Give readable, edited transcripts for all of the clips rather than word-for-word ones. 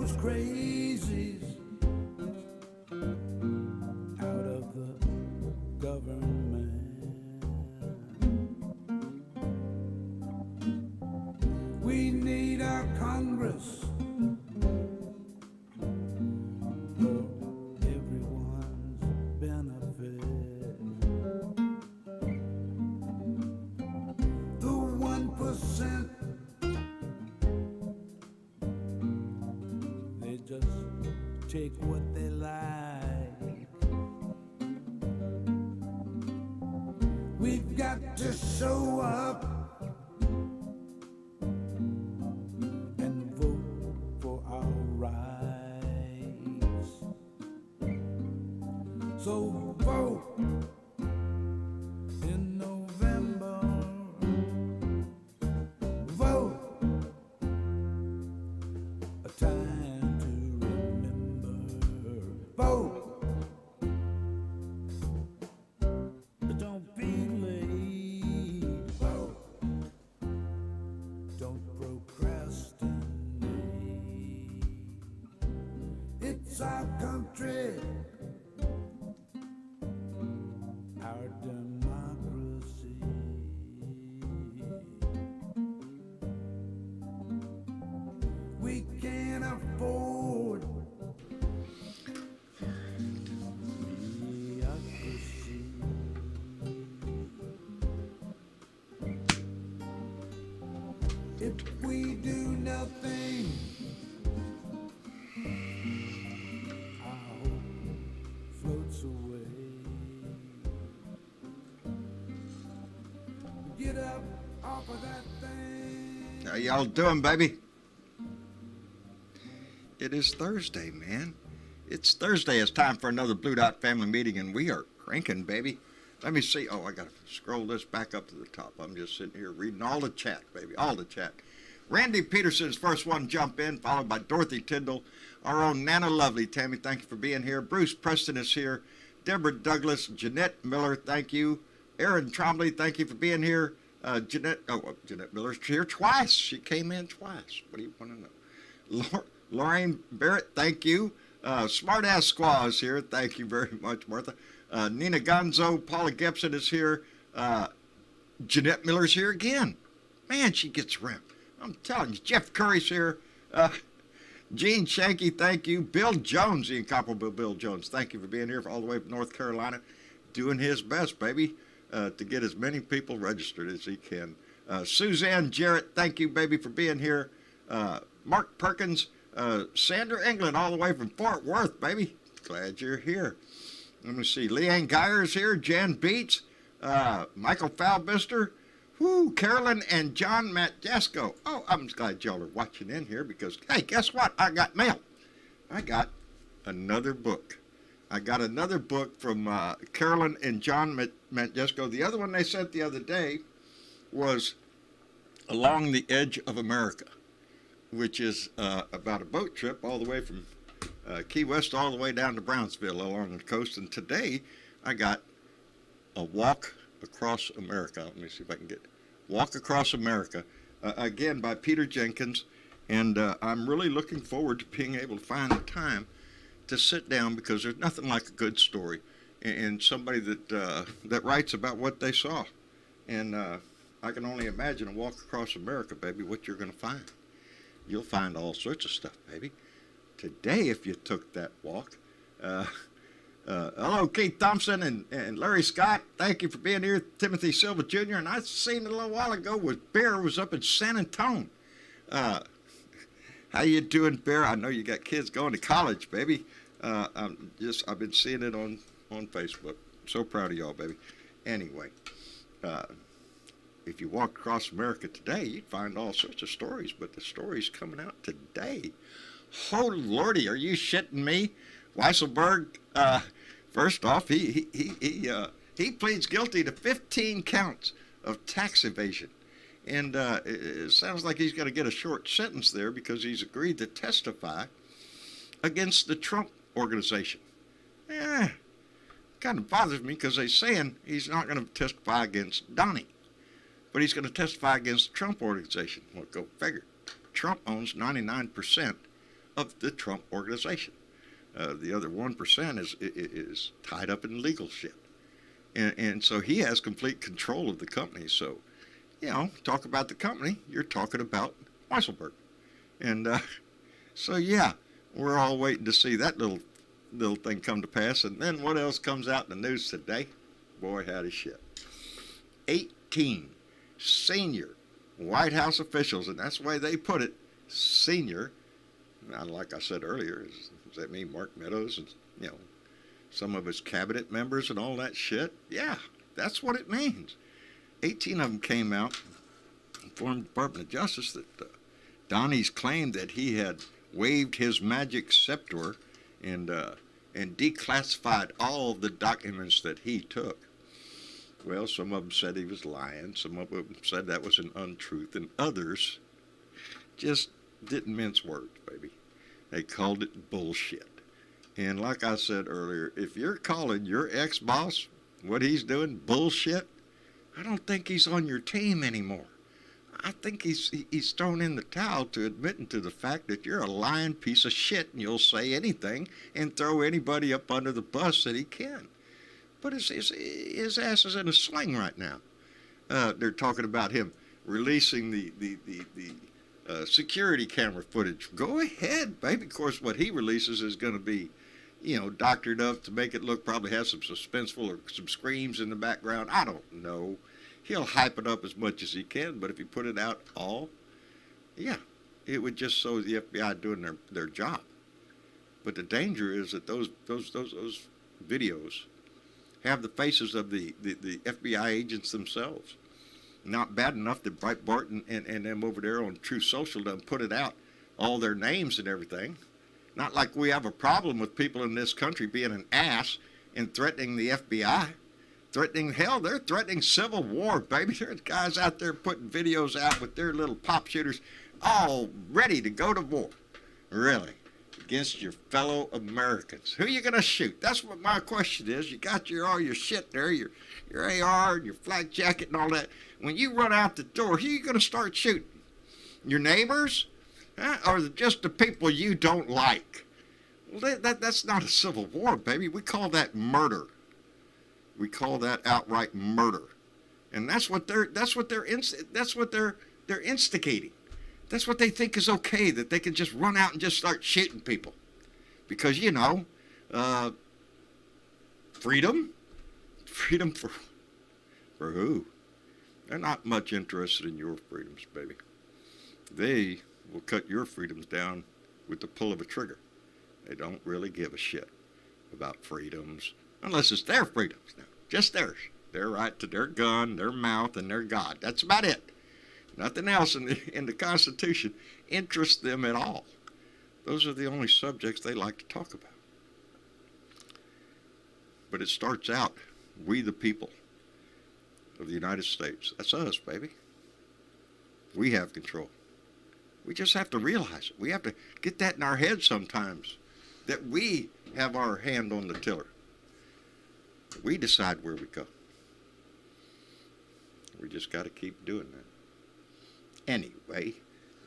those crazies out of the government. We need our Congress for everyone's benefit. The 1%, they just take what they like. We've got to show up and vote for our rights. So vote in November. Vote, a time to remember. Vote, don't be late. Vote, don't procrastinate. It's our country, our democracy. We can't afford mediocrity. If we do nothing, our hope floats away. Get up off of that thing. How y'all doing, baby? It is Thursday, man. It's Thursday. It's time for another Blue Dot family meeting, and we are cranking, baby. Let me see. Oh, I got to scroll this back up to the top. I'm just sitting here reading all the chat, baby, all the chat. Randy Peterson's first one jump in, followed by Dorothy Tyndall. Our own Nana Lovely. Tammy, thank you for being here. Bruce Preston is here. Deborah Douglas. Jeanette Miller, thank you. Aaron Trombley, thank you for being here. Jeanette Miller's here twice. She came in twice. What do you want to know? Lorraine Barrett, thank you. Smartass Squaw is here. Thank you very much, Martha. Nina Gonzo, Paula Gibson is here. Jeanette Miller's here again. Man, she gets around. I'm telling you, Jeff Curry's here. Gene Shanky, thank you. Bill Jones, the incomparable Bill Jones, thank you for being here all the way from North Carolina, doing his best, baby, to get as many people registered as he can. Suzanne Jarrett, thank you, baby, for being here. Mark Perkins, Sandra England, all the way from Fort Worth, baby. Glad you're here. Let me see. Leanne Geyer's here. Jan Beats, Michael Falbister, Carolyn and John Matjasko. Oh, I'm glad y'all are watching in here because, hey, guess what? I got mail. I got another book. I got another book from Carolyn and John Matjasko. The other one they sent the other day was Along the Edge of America, which is about a boat trip all the way from Key West all the way down to Brownsville along the coast. And today I got a Walk Across America. Let me see if I can get Walk Across America, again by Peter Jenkins. And I'm really looking forward to being able to find the time to sit down because there's nothing like a good story and somebody that writes about what they saw. And I can only imagine a Walk Across America, baby, what you're going to find. You'll find all sorts of stuff, baby. Today, if you took that walk. Hello, Keith Thompson and Larry Scott. Thank you for being here. Timothy Silva Jr. And I seen it a little while ago with Bear was up in San Antonio. How you doing, Bear? I know you got kids going to college, baby. I've been seeing it on Facebook. So proud of y'all, baby. Anyway, if you walked across America today, you'd find all sorts of stories, but the stories coming out today. Oh, Lordy, are you shitting me? Weisselberg, first off, he pleads guilty to 15 counts of tax evasion. And it sounds like he's going to get a short sentence there because he's agreed to testify against the Trump organization. Kind of bothers me because they're saying he's not going to testify against Donnie, but he's going to testify against the Trump organization. Well, go figure. Trump owns 99% of the Trump organization. The other 1% is tied up in legal shit. And so he has complete control of the company. So, talk about the company, you're talking about Weisselberg. And so, yeah, we're all waiting to see that little thing come to pass. And then what else comes out in the news today? Boy, howdy shit. 18 senior White House officials, and that's the way they put it, senior. Now, like I said earlier, does that mean Mark Meadows and, some of his cabinet members and all that shit? Yeah, that's what it means. 18 of them came out, informed the Department of Justice that Donnie's claimed that he had waved his magic scepter and declassified all the documents that he took. Well, some of them said he was lying. Some of them said that was an untruth. And others just didn't mince words, baby. They called it bullshit. And like I said earlier, if you're calling your ex-boss what he's doing bullshit, I don't think he's on your team anymore. I think he's thrown in the towel to admitting to the fact that you're a lying piece of shit and you'll say anything and throw anybody up under the bus that he can. But his ass is in a sling right now. They're talking about him releasing the security camera footage. Go ahead, baby. Of course, what he releases is going to be, doctored up to make it look, probably have some suspenseful or some screams in the background. I don't know. He'll hype it up as much as he can, but if he put it out all, yeah, it would just show the FBI doing their job. But the danger is that those videos have the faces of the FBI agents themselves. Not bad enough that Breitbart and them over there on True Social done put it out, all their names and everything. Not like we have a problem with people in this country being an ass and threatening the FBI. They're threatening civil war, baby. There's guys out there putting videos out with their little pop shooters all ready to go to war. Really. Against your fellow Americans. Who are you going to shoot? That's what my question is. You got all your shit there, your AR and your flak jacket and all that. When you run out the door, who are you going to start shooting? Your neighbors? Or just the people you don't like? Well, that's not a civil war, baby. We call that murder. We call that outright murder. And that's what they're instigating. That's what they think is okay, that they can just run out and just start shooting people. Because, freedom? Freedom for who? They're not much interested in your freedoms, baby. They will cut your freedoms down with the pull of a trigger. They don't really give a shit about freedoms, unless it's their freedoms now. Just theirs. Their right to their gun, their mouth, and their God. That's about it. Nothing else in the Constitution interests them at all. Those are the only subjects they like to talk about. But it starts out, we the people of the United States. That's us, baby. We have control. We just have to realize it. We have to get that in our head sometimes, that we have our hand on the tiller. We decide where we go. We just got to keep doing that. Anyway,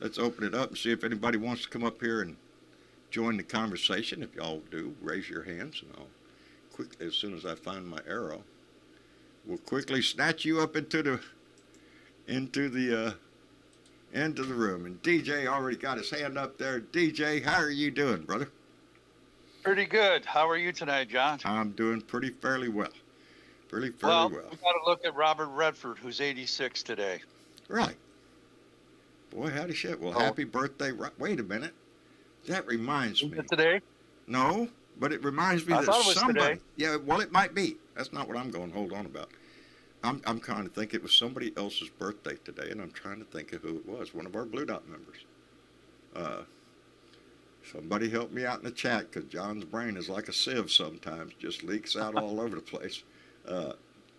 let's open it up and see if anybody wants to come up here and join the conversation. If y'all do, raise your hands, and I'll quickly, as soon as I find my arrow, we'll quickly snatch you up into the room. And DJ already got his hand up there. DJ, how are you doing, brother? Pretty good. How are you tonight, John? I'm doing fairly well. Fairly well. We got to look at Robert Redford, who's 86 today. Right. Boy, howdy shit. Well, happy birthday. Wait a minute. That reminds me. Is it today? No, but it reminds me I that thought it was somebody. Today. Yeah, well, it might be. That's not what I'm going to hold on about. I'm trying to think it was somebody else's birthday today, and I'm trying to think of who it was. One of our Blue Dot members. Somebody help me out in the chat, because John's brain is like a sieve sometimes, just leaks out all over the place.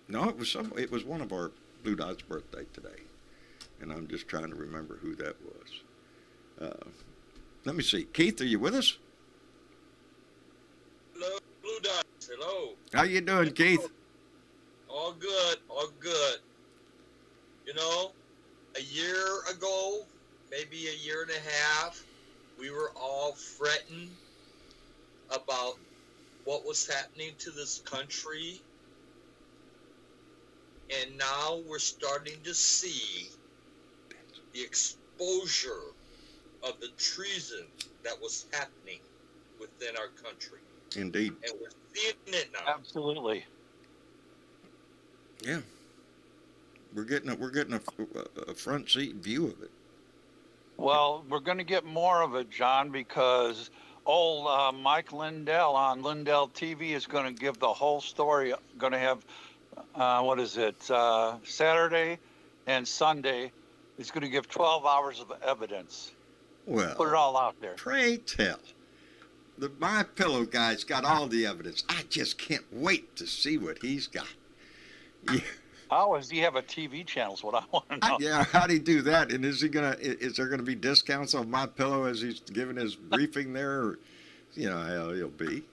No, it was one of our Blue Dot's birthday today, and I'm just trying to remember who that was. Let me see. Keith, are you with us? Hello, Blue Dots. Hello. How you doing, Keith? All good. All good. You know, a year ago, maybe a year and a half, we were all fretting about what was happening to this country. And now we're starting to see the exposure of the treason that was happening within our country. Indeed. And we're seeing it now. Absolutely. Yeah. We're getting a front seat view of it. Well, we're going to get more of it, John, because old Mike Lindell on Lindell TV is going to give the whole story. Going to have, Saturday and Sunday. He's going to give 12 hours of evidence. Well, Put it all out there. pray tell. The My Pillow guy's got all the evidence. I just can't wait to see what he's got. Yeah. How does he have a TV channel is what I want to know. Yeah, how'd he do that? And is there gonna be discounts on My Pillow as he's giving his briefing there? Or, how he'll be.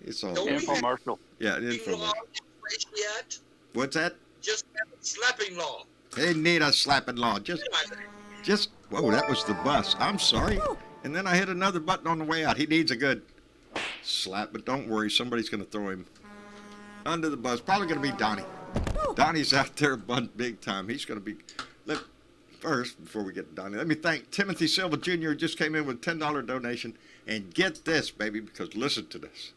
It's all Infomercial. Yeah, an Slapping law infomercial. in place yet? What's that? Just have a slapping law. They need a slapping law. Whoa, that was the bus. I'm sorry. And then I hit another button on the way out. He needs a good slap, but don't worry, somebody's gonna throw him under the bus. Probably gonna be Donnie. Donnie's out there big time. He's going to be. First, before we get to Donnie, let me thank Timothy Silva Jr. who just came in with a $10 donation. And get this, baby, because listen to this.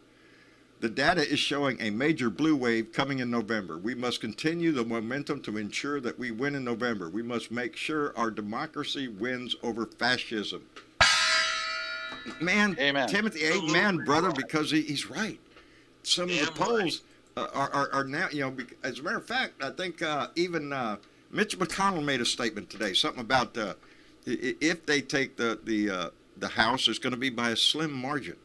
The data is showing a major blue wave coming in November. We must continue the momentum to ensure that we win in November. We must make sure our democracy wins over fascism. Man, Amen. Timothy, amen, brother, because he's right. Some of the Damn polls are now, as a matter of fact, I think even Mitch McConnell made a statement today, something about if they take the House, it's going to be by a slim margin.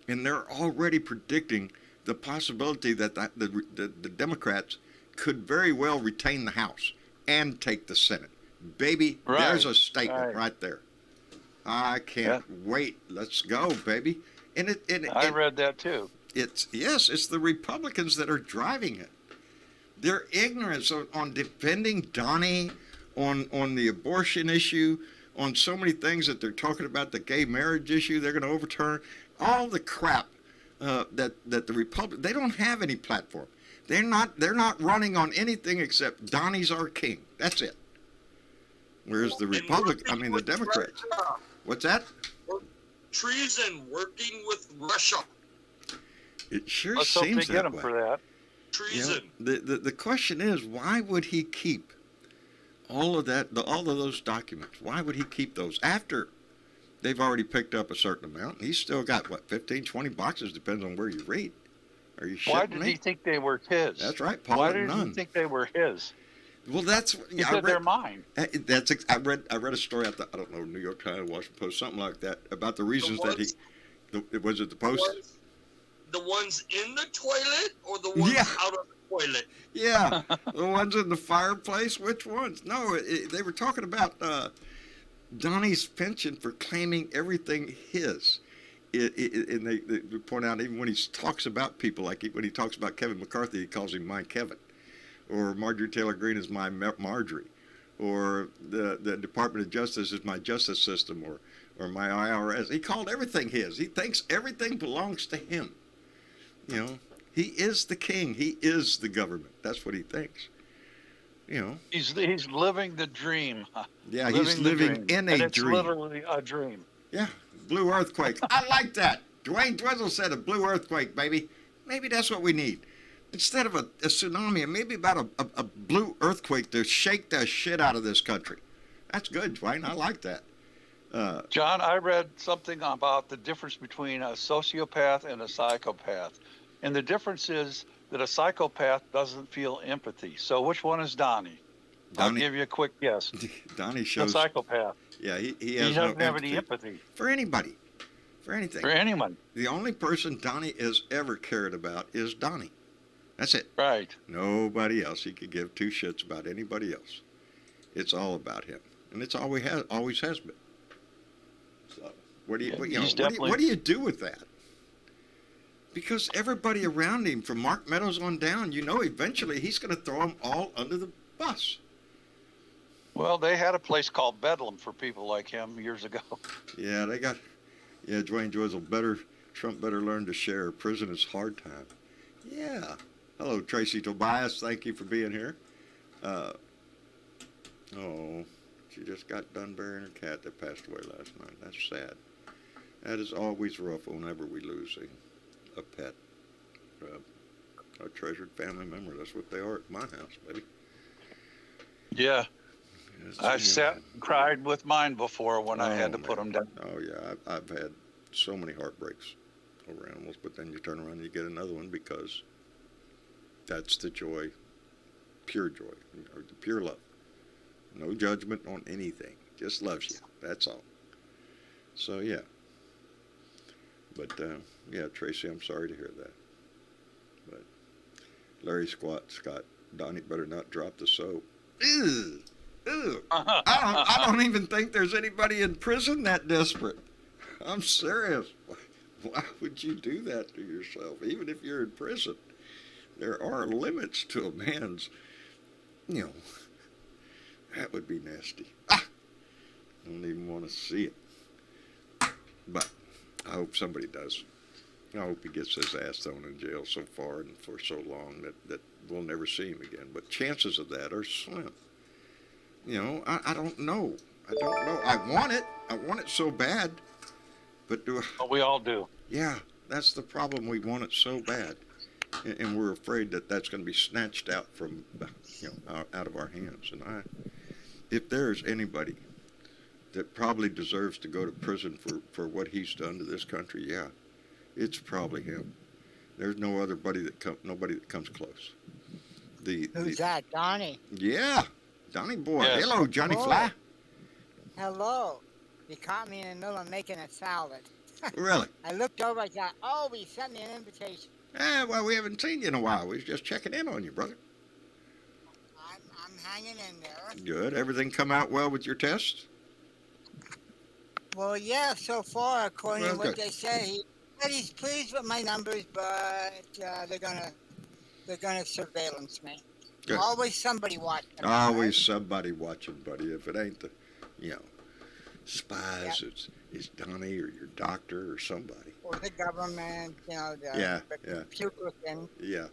And they're already predicting the possibility that the Democrats could very well retain the House and take the Senate. Baby, Right. There's a statement right there. I can't wait. Let's go, baby. And I read that too. It's the Republicans that are driving it. Their ignorance on defending Donnie, on the abortion issue, on so many things that they're talking about, the gay marriage issue, they're going to overturn all the crap that the Republic. They don't have any platform. They're not running on anything except Donnie's our king. That's it. Whereas the the Democrats. What's that? Treason working with Russia. It sure Let's hope they seems get that him way. for that. Treason. The question is, why would he keep all of those documents? Why would he keep those after they've already picked up a certain amount? He's still got, 15, 20 boxes, depends on where you read. Are you shitting Why did me? he think they were his? That's right, Paul. Why did none. he think they were his? Well, that's He said they're mine. I read a story at I don't know, New York Times, Washington Post, something like that, about the reasons was it the Post? The ones in the toilet or the ones out of the toilet? Yeah, the ones in the fireplace. Which ones? No, they were talking about Donnie's penchant for claiming everything his. And they point out, even when he talks about people, like when he talks about Kevin McCarthy, he calls him my Kevin, or Marjorie Taylor Greene is my Marjorie, or the Department of Justice is my justice system, or my IRS. He called everything his. He thinks everything belongs to him. He is the king. He is the government. That's what he thinks. He's living the dream. Yeah, he's living in a and it's dream. literally a dream. Yeah, blue earthquake. I like that. Dwayne Dwizzle said a blue earthquake, baby. Maybe that's what we need. Instead of a tsunami, maybe about a blue earthquake to shake the shit out of this country. That's good, Dwayne. I like that. John, I read something about the difference between a sociopath and a psychopath. And the difference is that a psychopath doesn't feel empathy. So which one is Donnie? I'll give you a quick guess. Donnie shows... A psychopath. Yeah, he doesn't have any empathy. For anybody. For anything. For anyone. The only person Donnie has ever cared about is Donnie. That's it. Right. Nobody else. He could give two shits about anybody else. It's all about him. And it's always has been. So, what do you do with that? Because everybody around him, from Mark Meadows on down, eventually he's going to throw them all under the bus. Well, they had a place called Bedlam for people like him years ago. Yeah, they got. Yeah, Dwayne Joyzel Trump better learn to share. Prison is hard time. Yeah. Hello, Tracy Tobias. Thank you for being here. Oh, she just got done burying her cat that passed away last night. That's sad. That is always rough whenever we lose a pet, a treasured family member. That's what they are at my house, baby. Yeah. Yes, I've sat and cried with mine before when I had to put them down. Oh, yeah. I've had so many heartbreaks over animals, but then you turn around and you get another one because that's the joy, pure joy, or the pure love. No judgment on anything. Just loves you. That's all. So, yeah. But, yeah, Tracy, I'm sorry to hear that. But Larry Scott, Donnie better not drop the soap. Ew. Ew. I don't even think there's anybody in prison that desperate. I'm serious. Why would you do that to yourself? Even if you're in prison, there are limits to a man's, that would be nasty. I don't even want to see it. But I hope somebody does. I hope he gets his ass thrown in jail so far and for so long that we'll never see him again. But chances of that are slim. I don't know. I don't know. I want it. I want it so bad. But Well, we all do. Yeah, that's the problem. We want it so bad. And we're afraid that that's going to be snatched out from, out of our hands. And if there's anybody that probably deserves to go to prison for what he's done to this country, yeah, it's probably him. There's nobody that comes close. Who's that, Donnie? Yeah, Donnie boy. Yes. Hello, Johnny Fly. Hello. You caught me in the middle of making a salad. Really? I looked over, I thought, oh, he sent me an invitation. Well, we haven't seen you in a while. We was just checking in on you, brother. I'm hanging in there. Good. Everything come out well with your test? Well, yeah, so far, according to what good. they say, he said he's pleased with my numbers, but they're gonna surveillance me. Good. Always somebody watching. Always somebody watching, buddy. If it ain't the, spies, Yep. it's Donnie or your doctor or somebody. Or the government, the Yeah. computer thing. Yeah.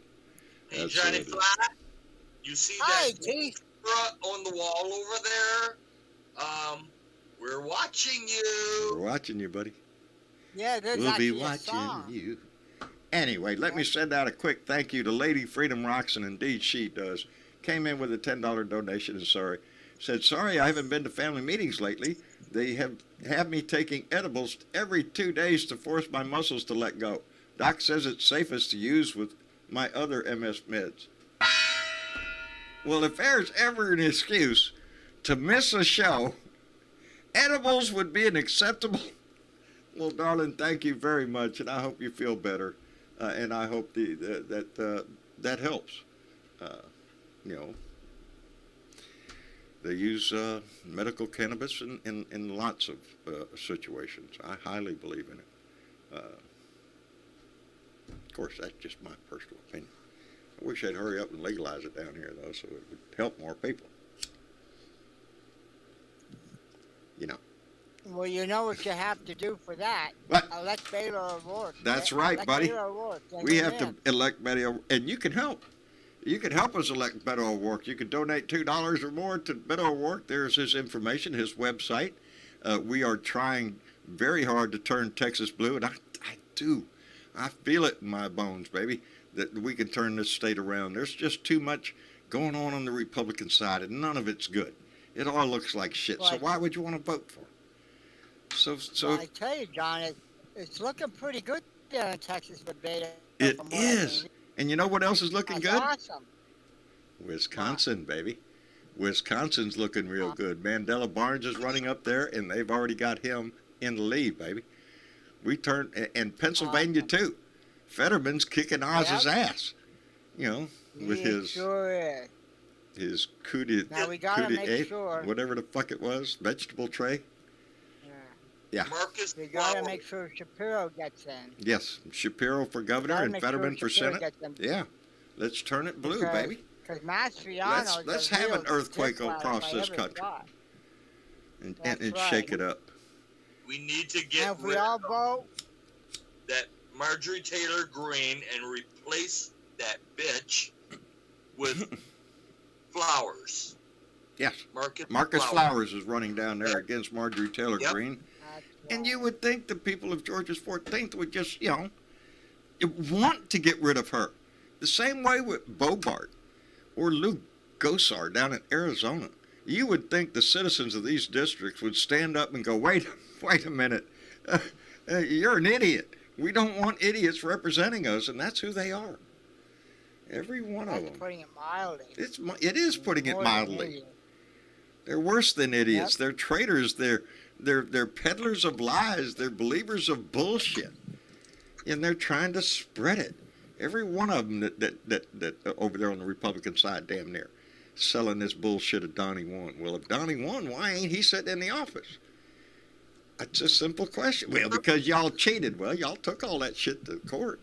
Hey, That's Johnny what it is. Fly, you see Hi, that Keith. camera on the wall over there? We're watching you. We're watching you, buddy. Yeah, there's We'll be actually a watching song. you. Anyway, let me send out a quick thank you to Lady Freedom Rocks, and indeed she does. Came in with a $10 donation and said, sorry, I haven't been to family meetings lately. They have me taking edibles every 2 days to force my muscles to let go. Doc says it's safest to use with my other MS meds. Well, if there's ever an excuse to miss a show, edibles would be an acceptable. Well, darling, thank you very much, and I hope you feel better, and I hope that helps. They use medical cannabis in lots of situations. I highly believe in it. Of course, that's just my personal opinion. I wish they'd hurry up and legalize it down here, though, so it would help more people. Well, you know what you have to do for that. What? Elect Beto O'Rourke. That's right, Elect buddy. Beto O'Rourke, and We you're have to in. elect Betty O'Rourke, and you can help. You can help us elect Beto O'Rourke. You can donate $2 or more to Beto O'Rourke. There's his information, his website. We are trying very hard to turn Texas blue, and I do. I feel it in my bones, baby, that we can turn this state around. There's just too much going on the Republican side, and none of it's good. It all looks like shit. So Right. why would you want to vote for it? So Well, I tell you, John, it's looking pretty good there in Texas with Beto. it from what I is. can- And you know what else is looking That's good? awesome. Wisconsin, baby. Wisconsin's looking real good. Mandela Barnes is running up there, and they've already got him in the lead, baby. We turned, and Pennsylvania too. Fetterman's kicking Oz's ass, with He his sure is. his coup de, Now we gotta coup de make eight, sure. whatever the fuck it was, vegetable tray. Yeah. Marcus We gotta Flowers. make sure Shapiro gets in. Yes, Shapiro for governor Gotta and make Fetterman sure for Shapiro Senate. gets in. Yeah, let's turn it blue, baby. Because Mastriano's let's a have real an earthquake dipwad across if I this ever country saw it. and That's shake right. it up. We need to And get if we rid all of vote, that Marjorie Taylor Greene and replace that bitch with Flowers. Yes. Marcus Flowers is running down there against Marjorie Taylor Yep. Greene. that's And you right. would think the people of Georgia's 14th would just, want to get rid of her. The same way with Bobart or Lou Gosar down in Arizona. You would think the citizens of these districts would stand up and go, wait a minute. You're an idiot. We don't want idiots representing us, and that's who they are. Every one of That's them. putting it mildly. It is putting it More than mildly. idiots. They're worse than idiots. Yep. They're traitors. They're peddlers of lies. They're believers of bullshit, and they're trying to spread it. Every one of them that over there on the Republican side, damn near, selling this bullshit of Donnie won. Well, if Donnie won, why ain't he sitting in the office? That's a simple question. Well, because y'all cheated. Well, y'all took all that shit to court.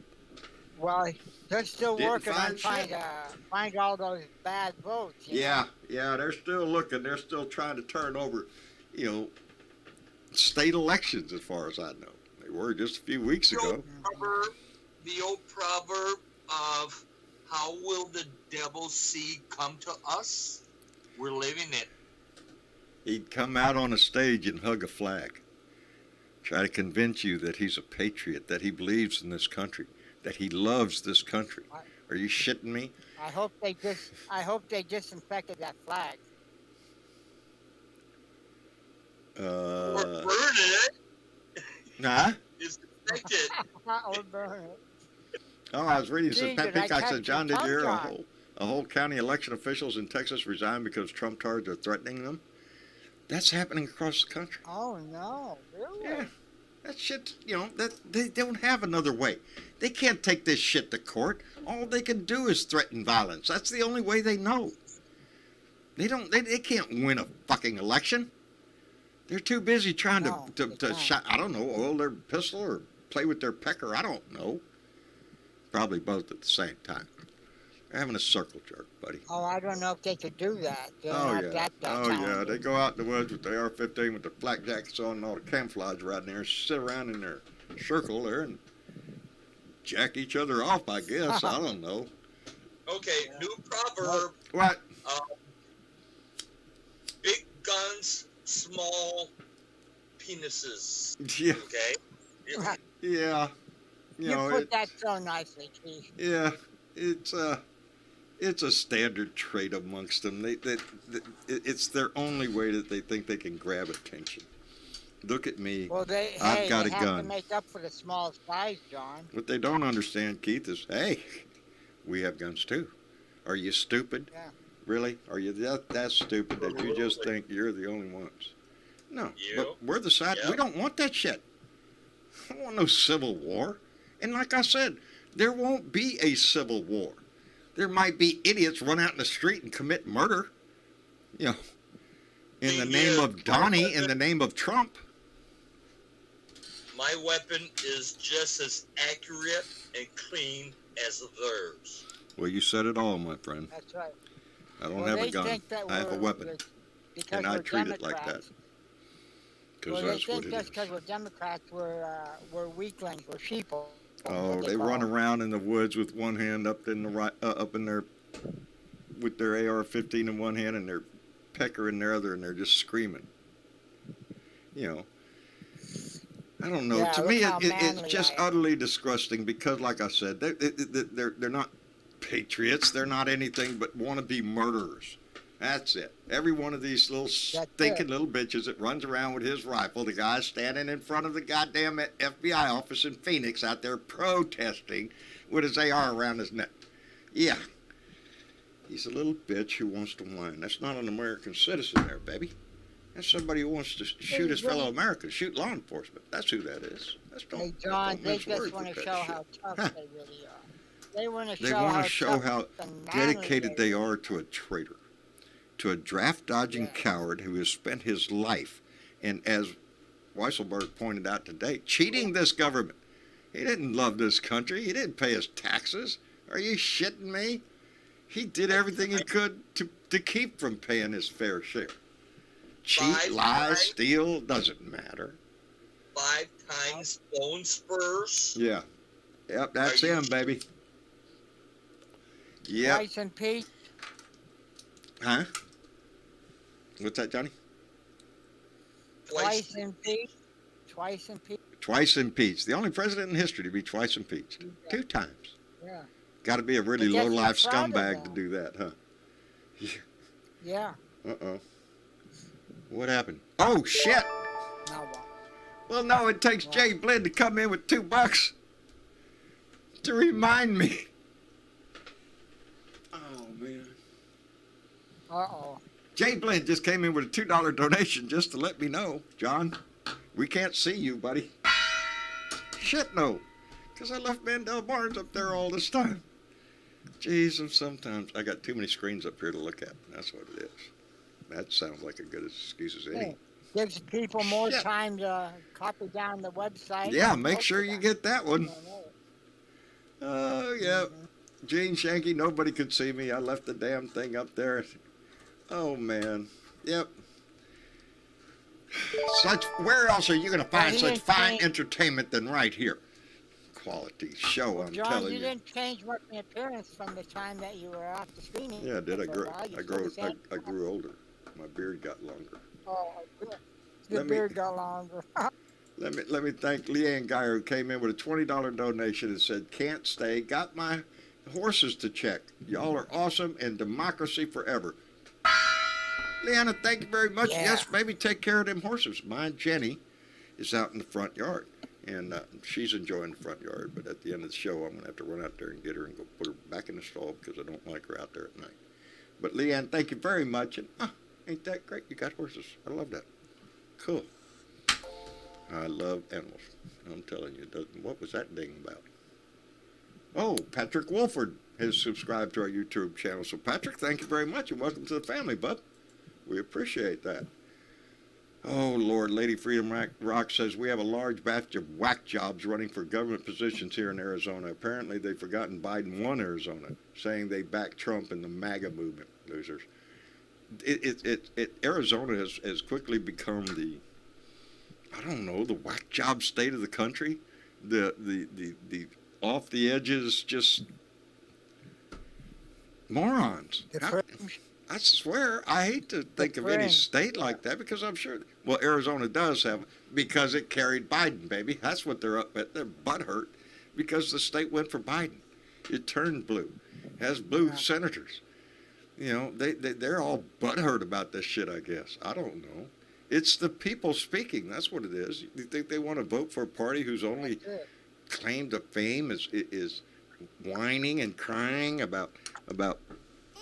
Well, they're still Didn't working on find trying shit. to find all those bad votes. you Yeah, know? yeah, they're still looking. They're still trying to turn over, state elections as far as I know. They were just a few weeks ago. The old proverb of how will the devil's seed come to us? We're living it. He'd come out on a stage and hug a flag. Try to convince you that he's a patriot, that he believes in this country, that he loves this country. Are you shitting me? I hope they disinfected that flag. Or burn it. Nah. It's infected. Or burn it. Oh, I was reading some Gee, Pat did I Peacock catch said, John, your did you hear tongue, a whole county election officials in Texas resigned because Trump charged are threatening them? That's happening across the country. Oh no, really? Yeah. That shit, that they don't have another way. They can't take this shit to court. All they can do is threaten violence. That's the only way they know. They can't win a fucking election. They're too busy trying No, to they can't. shot, I don't know, oil their pistol or play with their pecker. I don't know. Probably both at the same time. They're having a circle jerk, buddy. Oh, I don't know if they could do that. They're Oh not yeah. that Oh yeah. talented. They go out in the woods with the AR-15 with the flak jackets on and all the camouflage right there, sit around in their circle there and jack each other off, I guess. I don't know. Okay, new proverb. What? Big guns, small penises. Yeah. Okay? Yeah. You put that so nicely, Keith. Yeah. It's a standard trait amongst them. It's their only way that they think they can grab attention. Look at me. Well, I've got they a have gun. to make up for the small size, John. What they don't understand, Keith, is, hey, we have guns too. Are you stupid? Yeah. Really? Are you that stupid that you just think you're the only ones? No. You? But we're the side. Yeah. We don't want that shit. I don't want no civil war. And like I said, there won't be a civil war. There might be idiots run out in the street and commit murder. In the name of Donnie, in the name of Trump. My weapon is just as accurate and clean as theirs. Well, you said it all, my friend. That's right. I don't Well, have a they gun. think that I have a we're- weapon. because And I we're treat it like that. Democrats. Because Well, they that's what think it just is. because we're Democrats, we're weaklings, we're sheeple. Oh, what they call run them. around in the woods with one hand up in the right, up in their, with their AR-15 in one hand and their pecker in their other, and they're just screaming. I don't know. Yeah, To look me, how it's manly just I am. utterly disgusting because, like I said, they're not patriots. They're not anything but wannabe murderers. That's it. Every one of these little stinking little bitches that runs around with his rifle, the guy's standing in front of the goddamn FBI office in Phoenix out there protesting with his AR around his neck. Yeah. He's a little bitch who wants to whine. That's not an American citizen there, baby. That's somebody who wants to shoot his fellow Americans, shoot law enforcement. That's who that is. Hey, John, they just want to show how tough they really are. They want to show how dedicated they are to a traitor, to a draft-dodging coward who has spent his life, and as Weisselberg pointed out today, cheating this government. He didn't love this country. He didn't pay his taxes. Are you shitting me? He did everything he could to keep from paying his fair share. Cheat, lie, steal, doesn't matter. 5 times bone spurs. Yeah. Yep, that's him, baby. Yep. Twice impeached. Huh? What's that, Johnny? Twice impeached. Twice impeached. Twice impeached. The only president in history to be twice impeached. Yeah. 2 times. Yeah. Got to be a really I guess low-life you're proud of scumbag to that. do that, huh? Yeah. Uh-oh. What happened? Oh, shit! Now what? Well, no, it takes Jay Blinn to come in with $2 to remind me. Oh, man. Uh-oh. Jay Blinn just came in with a $2 donation just to let me know. John, we can't see you, buddy. Shit, no. Because I left Mandel Barnes up there all this time. Jesus, sometimes I got too many screens up here to look at. That's what it is. That sounds like a good excuse as any. Hey, gives people more Shit. time to copy down the website. Yeah, and make post sure it you on. get that one. I know it. Oh, yeah. Gene Shanky, nobody could see me. I left the damn thing up there. Oh, man. Yep. Where else are you going to find he such didn't fine change- entertainment than right here? Quality show, I'm John, telling you you. didn't change much in appearance from the time that you were off the screening. Yeah, I did. for a while. You still the same. I grew older. My beard got longer. Oh, good. Let Your me- beard got longer. Let me thank Leanne Geyer, who came in with a $20 donation and said, "Can't stay. Got my horses to check. Y'all are awesome and democracy forever." Leanna, thank you very much. Yeah. Yes, maybe take care of them horses. Mine, Jenny, is out in the front yard, and she's enjoying the front yard. But at the end of the show, I'm going to have to run out there and get her and go put her back in the stall because I don't like her out there at night. But Leanne, thank you very much. And ain't that great? You got horses. I love that. Cool. I love animals. I'm telling you. What was that ding about? Oh, Patrick Wolford has subscribed to our YouTube channel. So, Patrick, thank you very much, and welcome to the family, bud. We appreciate that. Oh, Lord, Lady Freedom Rock says, we have a large batch of whack jobs running for government positions here in Arizona. Apparently, they've forgotten Biden won Arizona, saying they back Trump in the MAGA movement. Losers. Arizona has quickly become the, I don't know, the whack job state of the country. The off the edges, just morons. I swear, I hate to think of any state like that because I'm sure, well, Arizona does have, because it carried Biden, baby. That's what they're up at. Their butt hurt because the state went for Biden. It turned blue, has blue senators. You know, they're all butthurt about this shit, I guess. I don't know. It's the people speaking. That's what it is. You think they want to vote for a party whose only claim to fame is whining and crying about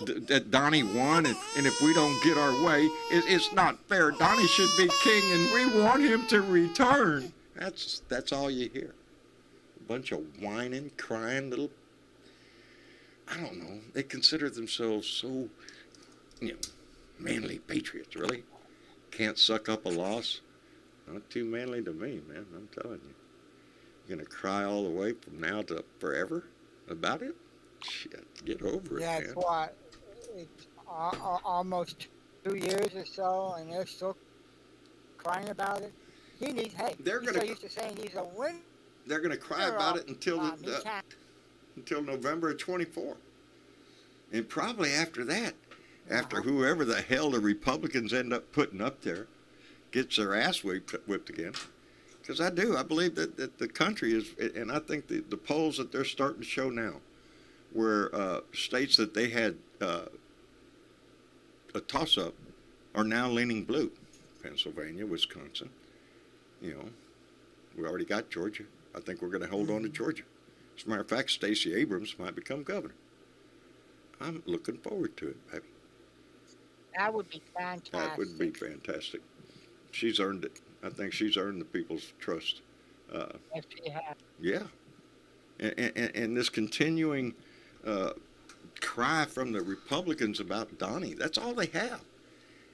that Donnie won, and if we don't get our way, it's not fair. Donnie should be king, and we want him to return. That's all you hear. A bunch of whining, crying little. I don't know. They consider themselves so, manly patriots. Really, can't suck up a loss. Not too manly to me, man. I'm telling you. You're gonna cry all the way from now to forever about it? Shit, get over it, Yeah, man. it's what? It's almost 2 years or so, and they're still crying about it. He needs, hey, They're he's gonna- so used to saying he's a winner. They're gonna cry about it until November of 24. And probably after that, after whoever the hell the Republicans end up putting up there gets their ass whipped again. Because I believe that the country is, and I think the polls that they're starting to show now, where states that they had a toss-up are now leaning blue. Pennsylvania, Wisconsin, we already got Georgia. I think we're going to hold on to Georgia. As a matter of fact, Stacey Abrams might become governor. I'm looking forward to it, baby. That would be fantastic. That would be fantastic. She's earned it. I think she's earned the people's trust. If she had. Yeah. And this continuing cry from the Republicans about Donnie, that's all they have.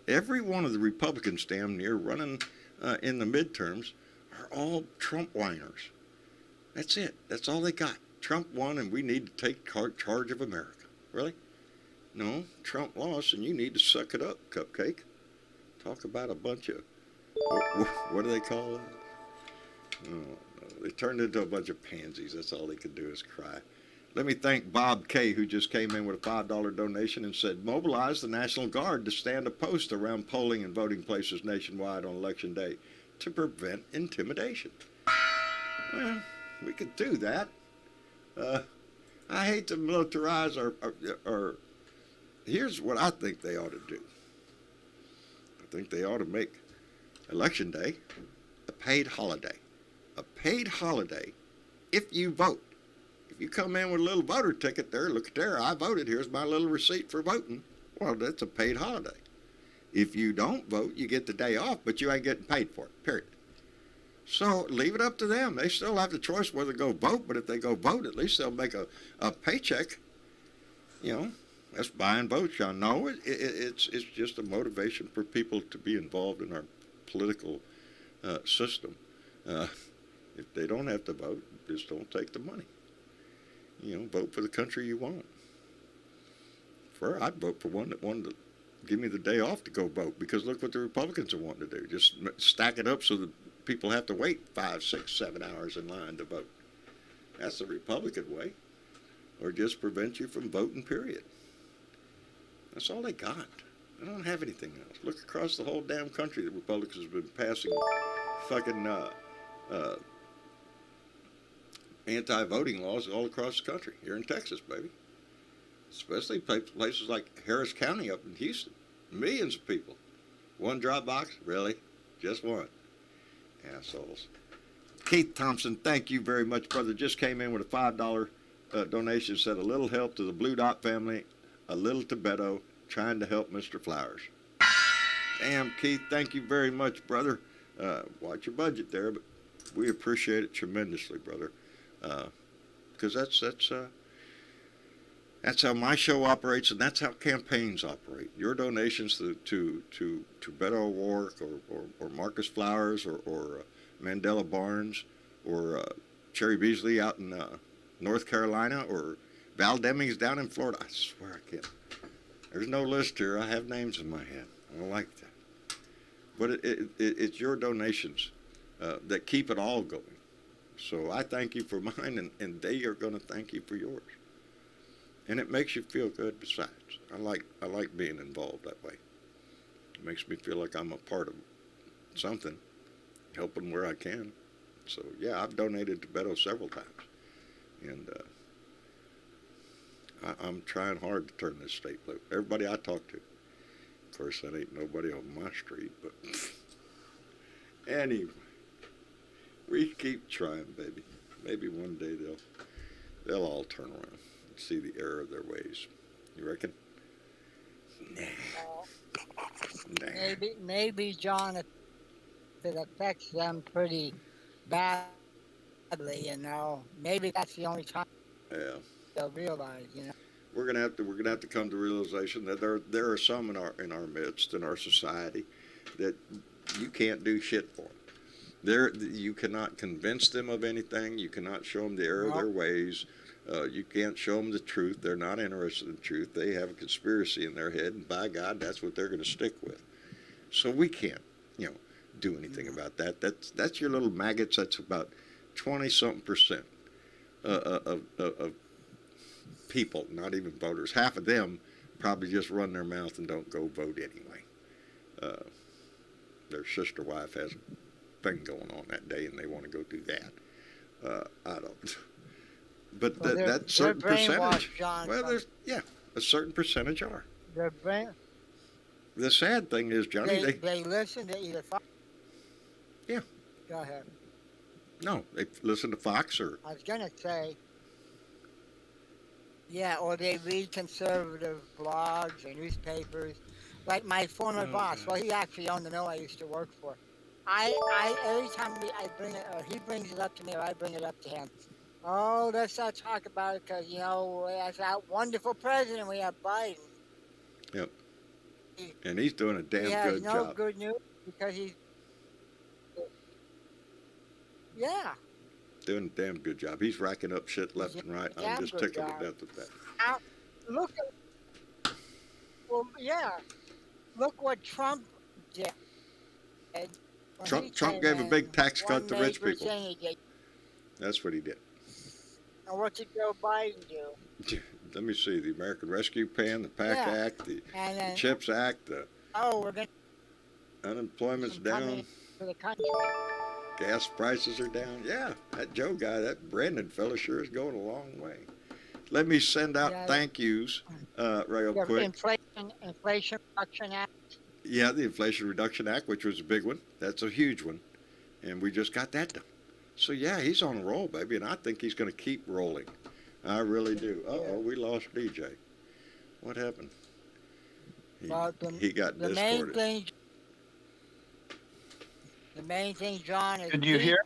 Every one of the Republicans damn near running in the midterms are all Trump whiners. That's it. That's all they got. Trump won, and we need to take charge of America. Really? No, Trump lost, and you need to suck it up, Cupcake. Talk about a bunch of, what do they call it? Oh, they turned into a bunch of pansies. That's all they could do is cry. Let me thank Bob K., who just came in with a $5 donation and said, mobilize the National Guard to stand a post around polling and voting places nationwide on Election Day to prevent intimidation. Well, we could do that. I hate to militarize our. Here's what I think they ought to do. I think they ought to make Election Day a paid holiday. A paid holiday if you vote. If you come in with a little voter ticket there, look at there, I voted, here's my little receipt for voting. Well, that's a paid holiday. If you don't vote, you get the day off, but you ain't getting paid for it, period. So leave it up to them. They still have the choice whether to go vote, but if they go vote, at least they'll make a paycheck. You know, that's buying votes, John. No, it's just a motivation for people to be involved in our political system. If they don't have to vote, just don't take the money. You know, vote for the country you want. I'd vote for one that wanted to give me the day off to go vote, because look what the Republicans are wanting to do. Just stack it up so that people have to wait 5, 6, 7 hours in line to vote. That's the Republican way. Or just prevent you from voting, period. That's all they got. They don't have anything else. Look across the whole damn country. The Republicans have been passing fucking anti-voting laws all across the country. Here in Texas, baby. Especially places like Harris County up in Houston. Millions of people. One drop box? Really? Just one. Assholes. Keith Thompson, thank you very much, brother. Just came in with a $5 donation. Said a little help to the Blue Dot family, a little to Beto, trying to help Mr. Flowers. Damn, Keith, thank you very much, brother. Watch your budget there, but we appreciate it tremendously, brother. Because that's how my show operates, and that's how campaigns operate. Your donations to Beto O'Rourke or Marcus Flowers or Mandela Barnes or Cherry Beasley out in North Carolina or Val Demings down in Florida. I swear I can't. There's no list here. I have names in my head. I don't like that. But it's your donations that keep it all going. So I thank you for mine, and they are going to thank you for yours. And it makes you feel good besides. I like being involved that way. It makes me feel like I'm a part of something, helping where I can. So, yeah, I've donated to Beto several times. And I'm trying hard to turn this state blue. Everybody I talk to. Of course, that ain't nobody on my street, but anyway, we keep trying, baby. Maybe one day they'll all turn around. See the error of their ways. You reckon? Nah. Maybe, John, if it affects them pretty badly, you know. Maybe that's the only time they'll realize, you know. We're gonna have to come to realization that there are some in our midst, in our society, that you can't do shit for them. You cannot convince them of anything. You cannot show them the error of their ways. You can't show them the truth. They're not interested in truth. They have a conspiracy in their head, and by God, that's what they're going to stick with. So we can't, do anything about that. That's your little maggots. That's about 20-something% of people, not even voters. Half of them probably just run their mouth and don't go vote anyway. Their sister wife has a thing going on that day, and they want to go do that. I don't. But that certain percentage, John, well, a certain percentage are. The sad thing is, Johnny, they listen to either Fox. Yeah. Go ahead. No, they listen to Fox or. I was gonna say. Yeah, or they read conservative blogs or newspapers, like my former boss. Well, he actually owned the mill I used to work for. I every time I bring it, or he brings it up to me, or I bring it up to him. Oh, let's not talk about it because, that's that wonderful president we have, Biden. Yep. And he's doing a damn good job. He has no good news because he's... Yeah. Doing a damn good job. He's racking up shit left and right. I'm just tickled to death with that. Now, look Well, yeah. Look what Trump did when he Trump came gave a in. big tax cut One to rich major people. thing he did. That's what he did. And what did Joe Biden do? Let me see, the American Rescue Plan, the PAC Yeah. Act, the And then, CHIPS Act, the we're going unemployment's to come down, to the country. gas prices are down. Yeah, that Joe guy, that Brandon fella sure is going a long way. Let me send out Yeah. thank yous real The quick. Inflation Reduction Act. Yeah, the Inflation Reduction Act, which was a big one. That's a huge one. And we just got that done. So, yeah, he's on a roll, baby, and I think he's going to keep rolling. I really do. Uh-oh, we lost DJ. What happened? Well, He got the discorded. main thing, John, is Can you hear?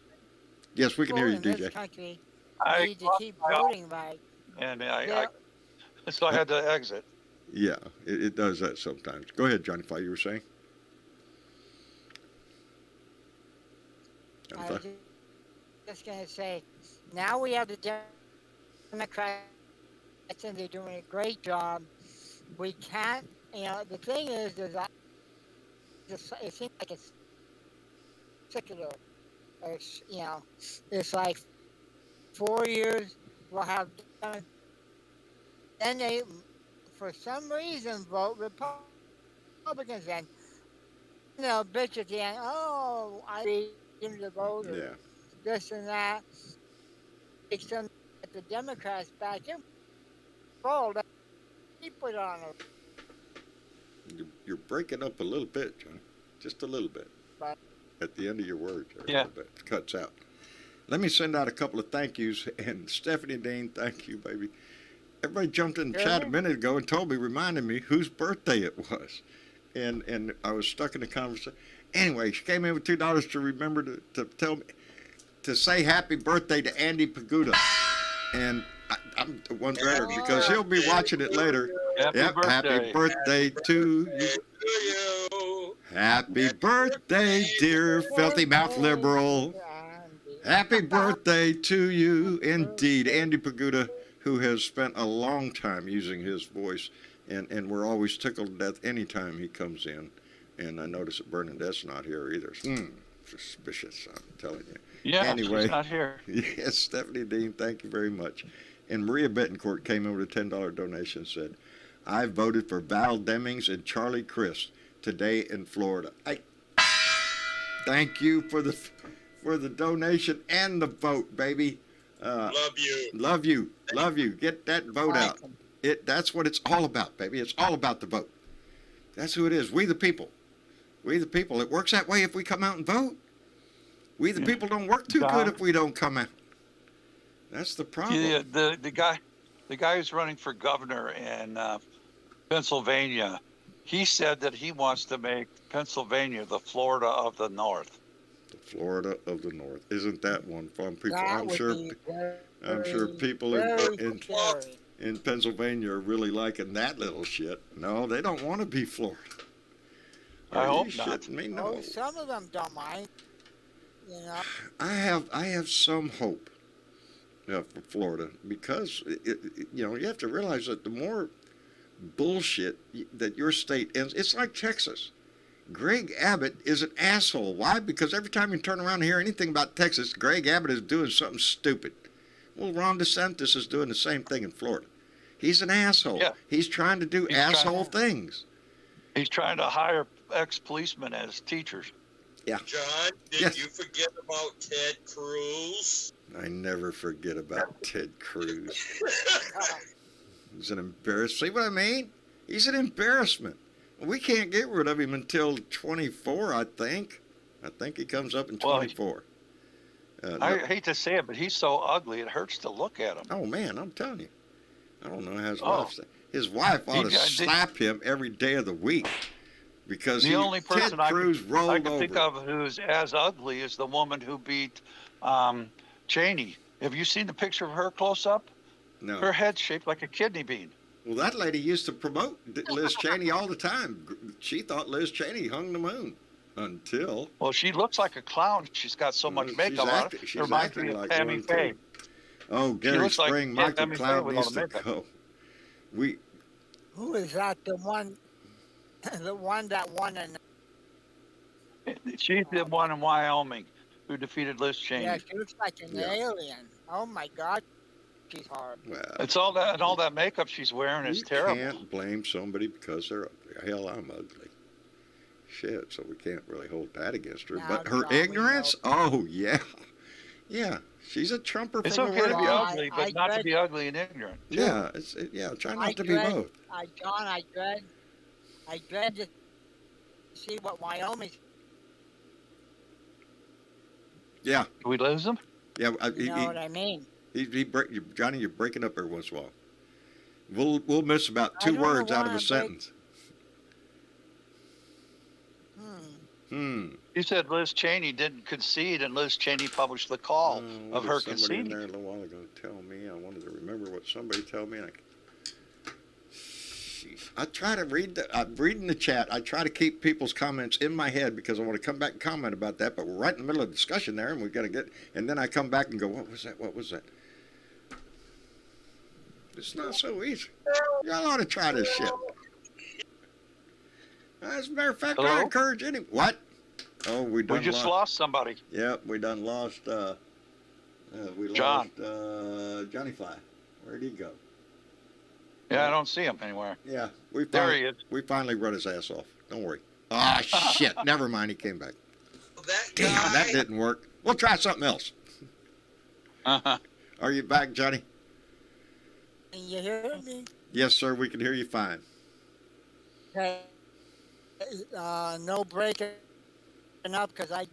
Yes, we can hear you, people in this DJ. country I need to keep voting right. and Yeah. so I had to exit. Yeah, it does that sometimes. Go ahead, Johnny Fi, you were saying? I was just going to say, now we have the Democrats, and they're doing a great job. We can't, the thing is it seems like it's secular. It's like 4 years we'll have done. Then they, for some reason, vote Republicans, and they'll bitch at the end. Oh, I beat him to vote, or Yeah. this and that. It's them at the Democrats back in. Fold. Keep it on them. You're breaking up a little bit, Johnny. Just a little bit. But- At the end of your words, there, Yeah. a little bit. It cuts out. Let me send out a couple of thank yous. And Stephanie Dean, thank you, baby. Everybody jumped in the chat a minute ago and reminded me whose birthday it was. And I was stuck in the conversation. Anyway, she came in with $2 to remember to tell me, to say happy birthday to Andy Paguda. And I'm the one better because he'll be watching it later. Happy birthday. Happy birthday to you. you. Happy birthday, dear filthy mouth liberal. Happy birthday to you, indeed. Andy Paguda, who has spent a long time using his voice, and we're always tickled to death anytime he comes in. And I notice that Bernadette's not here either. Suspicious, I'm telling you. Yeah, Anyway. she's not here. Yes, Stephanie Dean, thank you very much. And Maria Betancourt came in with a $10 donation and said, I voted for Val Demings and Charlie Crist today in Florida. Thank you for the donation and the vote, baby. Love you. Love you. Love you. Get that vote out. That's what it's all about, baby. It's all about the vote. That's who it is. We the people. We the people. It works that way if we come out and vote. We the people don't work too good if we don't come out. That's the problem. Yeah, the guy who's running for governor in Pennsylvania, he said that he wants to make Pennsylvania the Florida of the North. The Florida of the North. Isn't that one fun? People, That I'm would sure. be I'm sure people very scary. in Pennsylvania are really liking that little shit. No, they don't want to be Florida. I hope you not. shitting me? No. Oh, some of them don't mind. I have some hope for Florida because you have to realize that the more bullshit that your state ends, it's like Texas. Greg Abbott is an asshole. Why? Because every time you turn around and hear anything about Texas, Greg Abbott is doing something stupid. Well, Ron DeSantis is doing the same thing in Florida. He's an asshole. Yeah. He's trying to do asshole things. He's trying to hire ex-policemen as teachers. Yeah. John, did Yes. you forget about Ted Cruz? I never forget about Ted Cruz. He's an embarrassment. See what I mean? He's an embarrassment. We can't get rid of him until 24, I think. I think he comes up in 24. I hate to say it, but he's so ugly, it hurts to look at him. Oh, man, I'm telling you. I don't know how his Oh. wife said. His wife ought to slap him every day of the week because The only Ted person I Cruz rolled can think over. of who's as ugly is the woman who beat Cheney. Have you seen the picture of her close up? No. Her head's shaped like a kidney bean. Well, that lady used to promote Liz Cheney all the time. She thought Liz Cheney hung the moon until. Well, she looks like a clown. She's got so much makeup on her. She's It reminds acting me of like Tammy one, too. Faye. Oh, Gary looks like Spring, Michael Tammy Faye Cloud with all needs the to makeup. go. Who is that? The one the one that won in. She's the one in Wyoming who defeated Liz Cheney. Yeah, she looks like an Yeah. alien. Oh my God, she's hard. Well, It's all that, and all that makeup she's wearing is you terrible. can't blame somebody because they're ugly. Hell, I'm ugly. Shit, so we can't really hold that against her. Now, But her John, we ignorance? Oh, yeah. Yeah, she's a trumper It's from the okay to word be go. ugly, but not to be ugly and ignorant. too. Yeah, try not to be both. John, I dread to see what Wyoming. Yeah, Do we lose them? yeah. You know what I mean? Johnny, you're breaking up every once in a while. We'll miss about I two don't know words out why of a I'm sentence. You said Liz Cheney didn't concede, and Liz Cheney published the call What of did her somebody in conceding. there a little while ago tell me? I wanted to remember what somebody told me. Sheesh. I try to I'm reading the chat. I try to keep people's comments in my head because I want to come back and comment about that. But we're right in the middle of the discussion there, and we've got to get. And then I come back and go, "What was that? What was that?" It's not so easy. Y'all ought to try this shit. As a matter of fact, I Hello? encourage any. What? Oh, we We just lost somebody. Yep, we done lost. We John. lost Johnny Fly. Where'd he go? Yeah, I don't see him anywhere. Yeah, There he is. We finally run his ass off. Don't worry. Ah, shit. Never mind. He came back. That Damn, guy, that didn't work. We'll try something else. Are you back, Johnny? Can you hear me? Yes, sir. We can hear you fine. Okay. No breaking up because I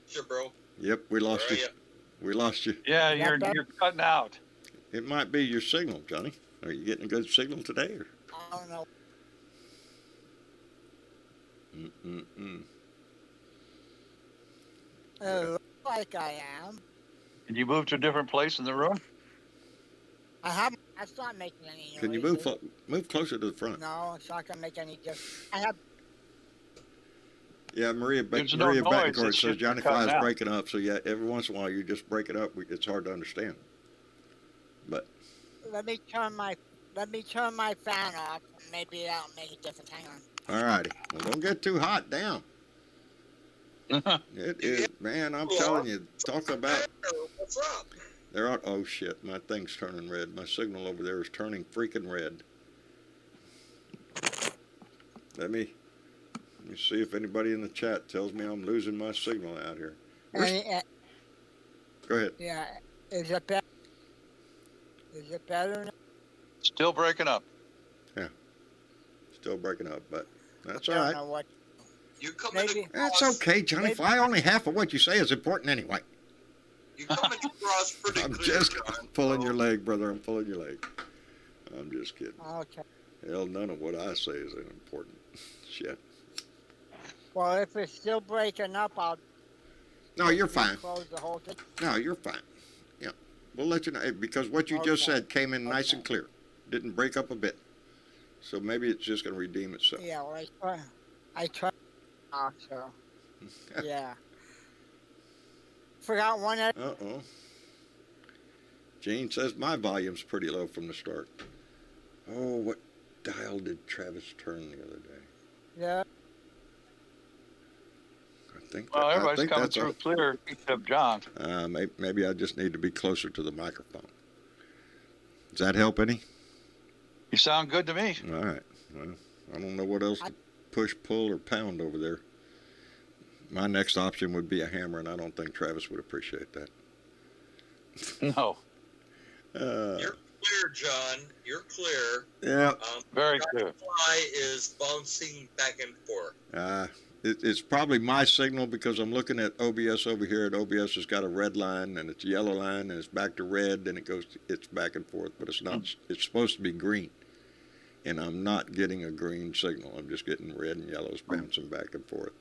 sure, bro. Yep, we lost Where are you. you? We lost you. Yeah, Yeah, you're cutting out. It might be your signal, Johnny. Are you getting a good signal today? Or? I don't know. Mm-mm-mm. It looks like I am. Can you move to a different place in the room? I haven't. That's not making any noise. Can you move closer to the front? No, it's not gonna make any difference. I have. Yeah, Maria There's no Maria noise, Betancourt it's says just Johnny cutting Fly is out. breaking up. So yeah, every once in a while you just break it up. It's hard to understand. But Let me turn my fan off. Maybe that'll make a difference. Hang on. all righty, well, don't get too hot down. It is, man. I'm telling you, talk about. What's up? There are. Oh shit, my thing's turning red. My signal over there is turning freaking red. Let me see if anybody in the chat tells me I'm losing my signal out here. Go ahead. Yeah. Is it better? Is it better now? Still breaking up. Still breaking up, but that's I all don't right. know what. You're coming Maybe. That's across. okay, Johnny Maybe- Fly. Only half of what you say is important anyway. You're coming across pretty I'm clear, just John. pulling your leg, brother. I'm pulling your leg. I'm just kidding. Okay. Hell, none of what I say is important. Shit. Well, if it's still breaking up, I'll No, you're fine. close the whole thing. No, you're fine. Yeah. We'll let you know because what you just Okay. said came in nice and Okay. clear. Didn't break up a bit. So maybe it's just going to redeem itself. Yeah. Well, I try. So. Yeah. Forgot one. Uh-oh. Gene says my volume's pretty low from the start. Oh, what dial did Travis turn the other day? Yeah. I think Well, I everybody's think coming that's through clear except John. maybe I just need to be closer to the microphone. Does that help any? You sound good to me. All right. Well, I don't know what else to push, pull, or pound over there. My next option would be a hammer, and I don't think Travis would appreciate that. No. You're clear, John. You're clear. Yeah. Very Johnny clear. Fly is bouncing back and forth. It's probably my signal because I'm looking at OBS over here, and OBS has got a red line, and it's a yellow line, and it's back to red, and it's back and forth, but it's not. It's supposed to be green, and I'm not getting a green signal. I'm just getting red and yellows bouncing back and forth.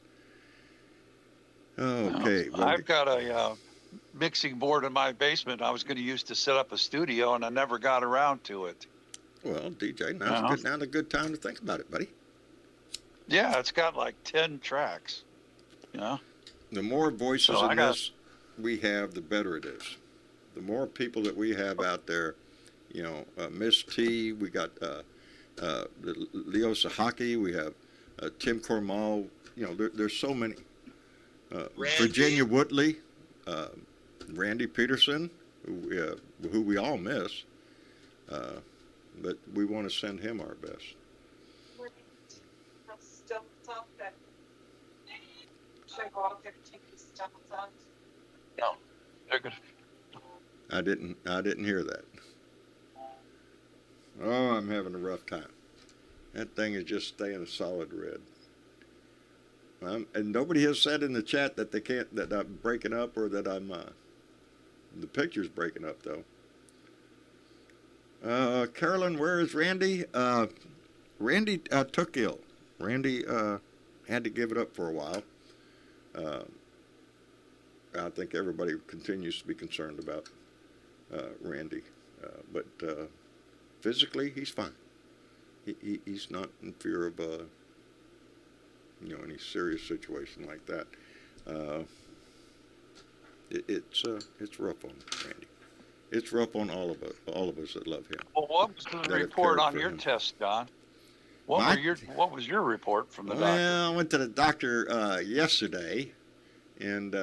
Okay. Well, I've got a mixing board in my basement I was going to use to set up a studio, and I never got around to it. well, DJ, now's a good time to think about it, buddy. Yeah, it's got like 10 tracks. You know? The more voices So in this we have, the better it is. The more people that we have out there Miss T. We got Leo Sahaki. We have Tim Cormal. There's so many. Virginia Woodley, Randy Peterson, who we all miss. But we want to send him our best. No, they're good. I didn't hear that. Oh, I'm having a rough time. That thing is just staying a solid red. And nobody has said in the chat that they can't, that I'm breaking up or that I'm, the picture's breaking up though. Carolyn, where is Randy? Randy took ill. Randy had to give it up for a while. I think everybody continues to be concerned about Randy, but physically he's fine. He's not in fear of any serious situation like that. It's rough on Randy. It's rough on all of us that love him. Well, what was the report on your test, Don? What was your report from the doctor? Well, I went to the doctor yesterday, and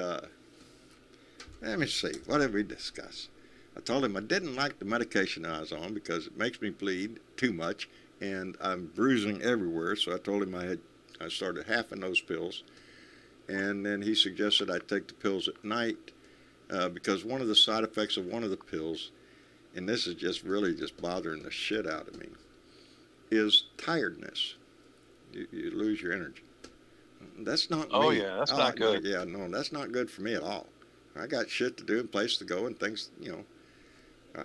let me see. What did we discuss? I told him I didn't like the medication I was on because it makes me bleed too much, and I'm bruising everywhere. So I told him I started halving those pills, and then he suggested I take the pills at night because one of the side effects of one of the pills, and this is just really just bothering the shit out of me, is tiredness. You lose your energy. That's not me. Oh yeah, that's not good. Yeah, no, that's not good for me at all. I got shit to do and place to go and things,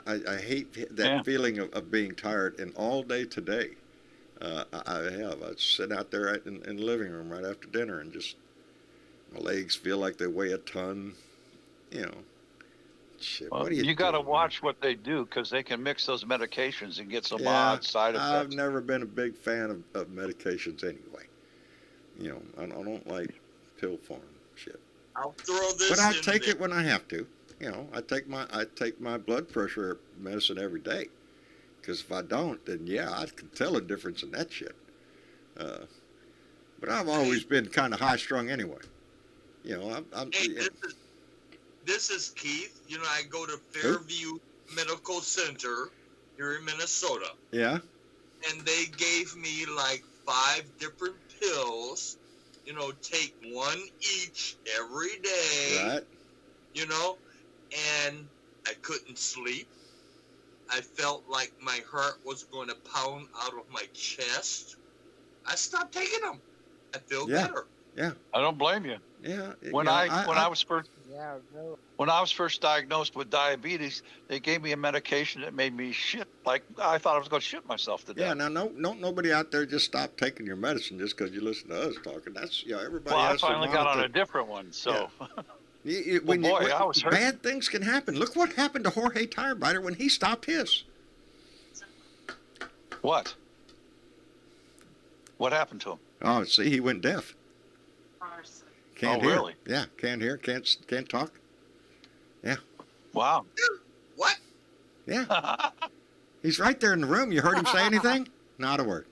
I hate that feeling of being tired. And all day today, I sit out there in the living room right after dinner and just, my legs feel like they weigh a ton, Shit, well, what do you got to do, watch what they do because they can mix those medications and get some odd side effects. I've never been a big fan of medications anyway. I don't like pill form shit. I'll throw this. But I take it when I have to. I take my blood pressure medicine every day. Because if I don't, then I can tell a difference in that shit. But I've always been kind of high strung anyway. This is Keith. I go to Fairview Medical Center here in Minnesota. Yeah. And they gave me like 5 different pills. Take one each every day. Right. And I couldn't sleep. I felt like my heart was going to pound out of my chest. I stopped taking them. I feel better. Yeah. I don't blame you. Yeah. When I was first diagnosed with diabetes, they gave me a medication that made me shit. Like I thought I was going to shit myself to death. Yeah. Now, nobody out there just stop taking your medicine just because you listen to us talking. That's everybody. Well, I has finally got on a different one, so. Yeah. I was hurt. Bad things can happen. Look what happened to Jorge Tirebiter when he stopped his. What? What happened to him? Oh, see, he went deaf. Can't hear. Really? Yeah, can't hear, can't talk. Yeah. Wow. What? Yeah. He's right there in the room. You heard him say anything? Not a word.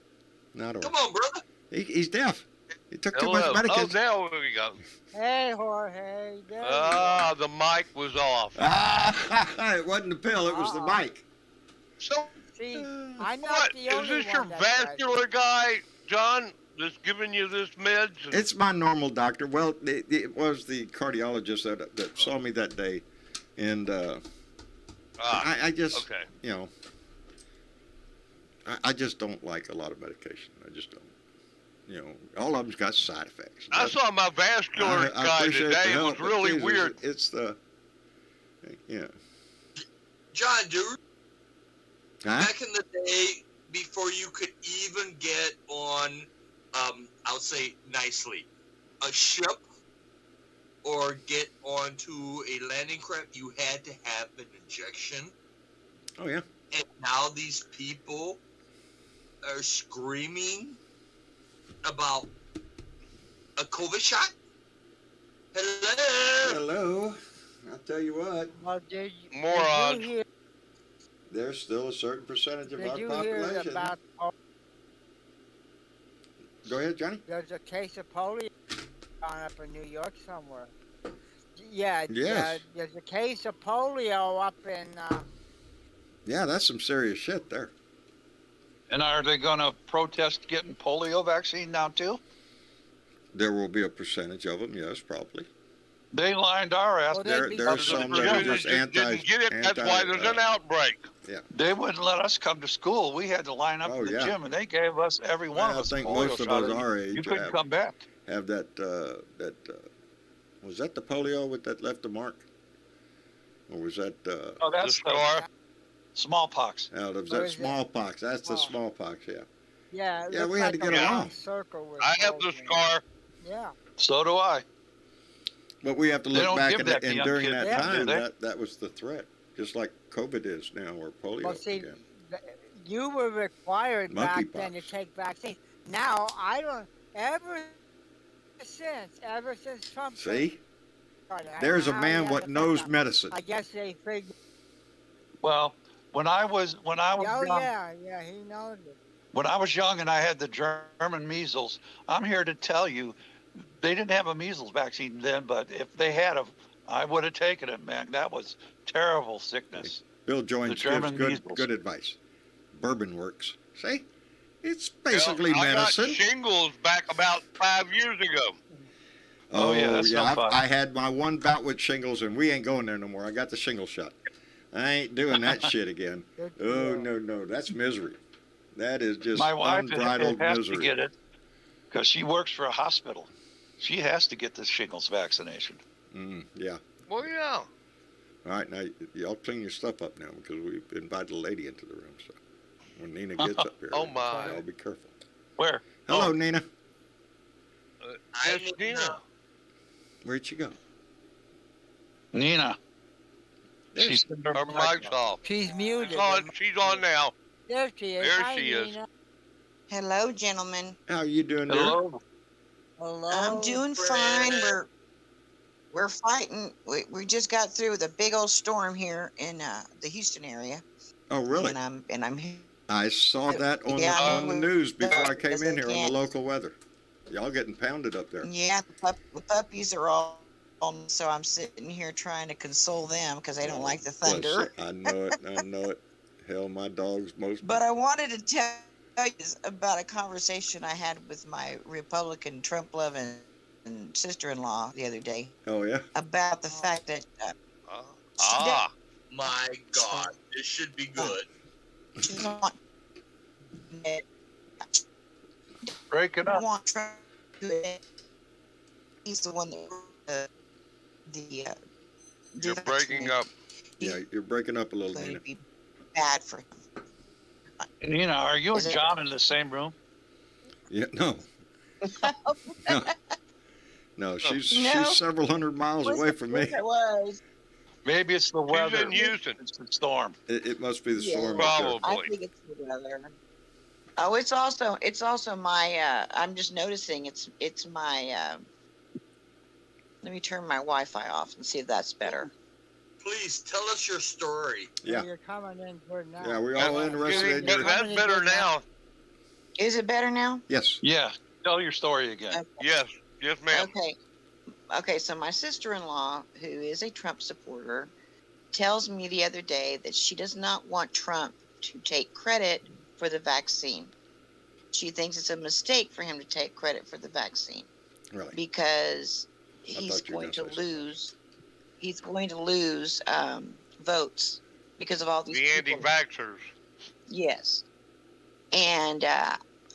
Not a word. Come on, brother. He's deaf. He took too much medication. Oh, there we go. Hey, Jorge. The mic was off. It wasn't the pill, it was the mic. So, See, I'm not what? the only Is this one your that's vascular guy, John, that's giving you this meds? It's my normal doctor. Well, it was the cardiologist that saw me that day. And I just, okay. I just don't like a lot of medication. I just don't. All of them's got side effects. I saw my vascular guy today. It was really weird. It's the, John, dude. Huh? Back in the day, before you could even get on, I'll say nicely, a ship or get onto a landing craft, you had to have an injection. Oh, yeah. And now these people are screaming about a COVID shot? Hello? Hello. I'll tell you what. Well, Morons. there's still a certain percentage of Did our you hear population. about? Go ahead, Johnny. There's a case of polio on up in New York somewhere. Yeah, Yes. there's a case of polio up in. Yeah, that's some serious shit there. And are they going to protest getting polio vaccine now too? There will be a percentage of them, yes, probably. They lined our ass. Well, There they'd are be- some that Yeah, are they just anti. didn't get it. That's why there's an outbreak. They wouldn't let us come to school. We had to line up Oh, in the yeah. gym, and they gave us every one of I us think a polio most of shot. us and our you age couldn't come back. have that. Was that the polio that left the mark, or was that? Oh, The that's scar. smallpox. Out of Or that is it- smallpox. That's the Oh. smallpox. Yeah. Yeah, it Yeah, looks we had like to a get round along. circle with I have holes the in it. scar. Yeah. So do I. But we have to They look don't back give and, that to and young during kids, that yeah, time, do they? that was the threat, just like COVID is now, or polio Well, see, again. you were required back then to Monkeypox. take vaccines. Now I don't. Ever since Trump. See, started, I there's a don't know how man he what has knows effect on- medicine. I guess they figured. Well, when I was Oh young, yeah, he knows it. when I was young and I had the German measles, I'm here to tell you, they didn't have a measles vaccine then, but if they had a, I would have taken it, man. That was terrible sickness. Bill Joynes gives German measles. good advice. Bourbon works. See, it's basically I got medicine. shingles back about 5 years ago. Oh, yeah, that's no fun. I had my one bout with shingles, and we ain't going there no more. I got the shingle shot. I ain't doing that shit again. Good Oh deal. no, that's misery. That is just My wife unbridled has misery. to get it because she works for a hospital. She has to get the shingles vaccination. Yeah. Well, yeah. All right, now y'all clean your stuff up now because we've invited a lady into the room. So when Nina gets up here, Oh, my. y'all be careful. Where? Hello, Nina. Yes, Nina. Where'd she go? Nina. She's Her mic's off. She's muted. She's on now. There she is. There Hi, she is. Nina. Hello, gentlemen. How you doing, dear? Hello. Hello. I'm doing fine. We're fighting. We just got through with a big old storm here in the Houston area, Oh, really? and I'm here. I saw that on Yeah, the news before I came yes, in I here on can. the local weather. Y'all getting pounded up there. Yeah, the puppies are all. So I'm sitting here trying to console them because they don't like the Bless thunder. you. I know it. I know it. Hell, my dog's most. But I wanted to tell you about a conversation I had with my Republican Trump-loving sister-in-law the other day Oh yeah. about the fact that My God, this should be good. she doesn't want Break it up. want Trump to. He's the one that You're breaking up. Yeah, you're breaking up a little, Going Nina. to be bad for him. Nina, are you Is and it- John in the same room? Yeah, no. No, she's No. several hundred miles away from me. Yes, it was. Maybe it's the weather. in Houston. It's the storm. It must be the Yeah. storm. up there. I Probably. think it's the weather. Oh, it's also my. I'm just noticing it's my. Let me turn my Wi-Fi off and see if that's better. Please tell us your story. Yeah. You're coming in good now. Yeah, we're all interested in your. That's better now. Is it better now? Yes. Yeah. Tell your story again. Okay. Yes, ma'am. Okay, so my sister-in-law, who is a Trump supporter, tells me the other day that she does not want Trump to take credit for the vaccine. She thinks it's a mistake for him to take credit for the vaccine Really. because he's thought you were going to gonna say something. lose. He's going to lose votes because of all these The people. anti-vaxxers. Yes. And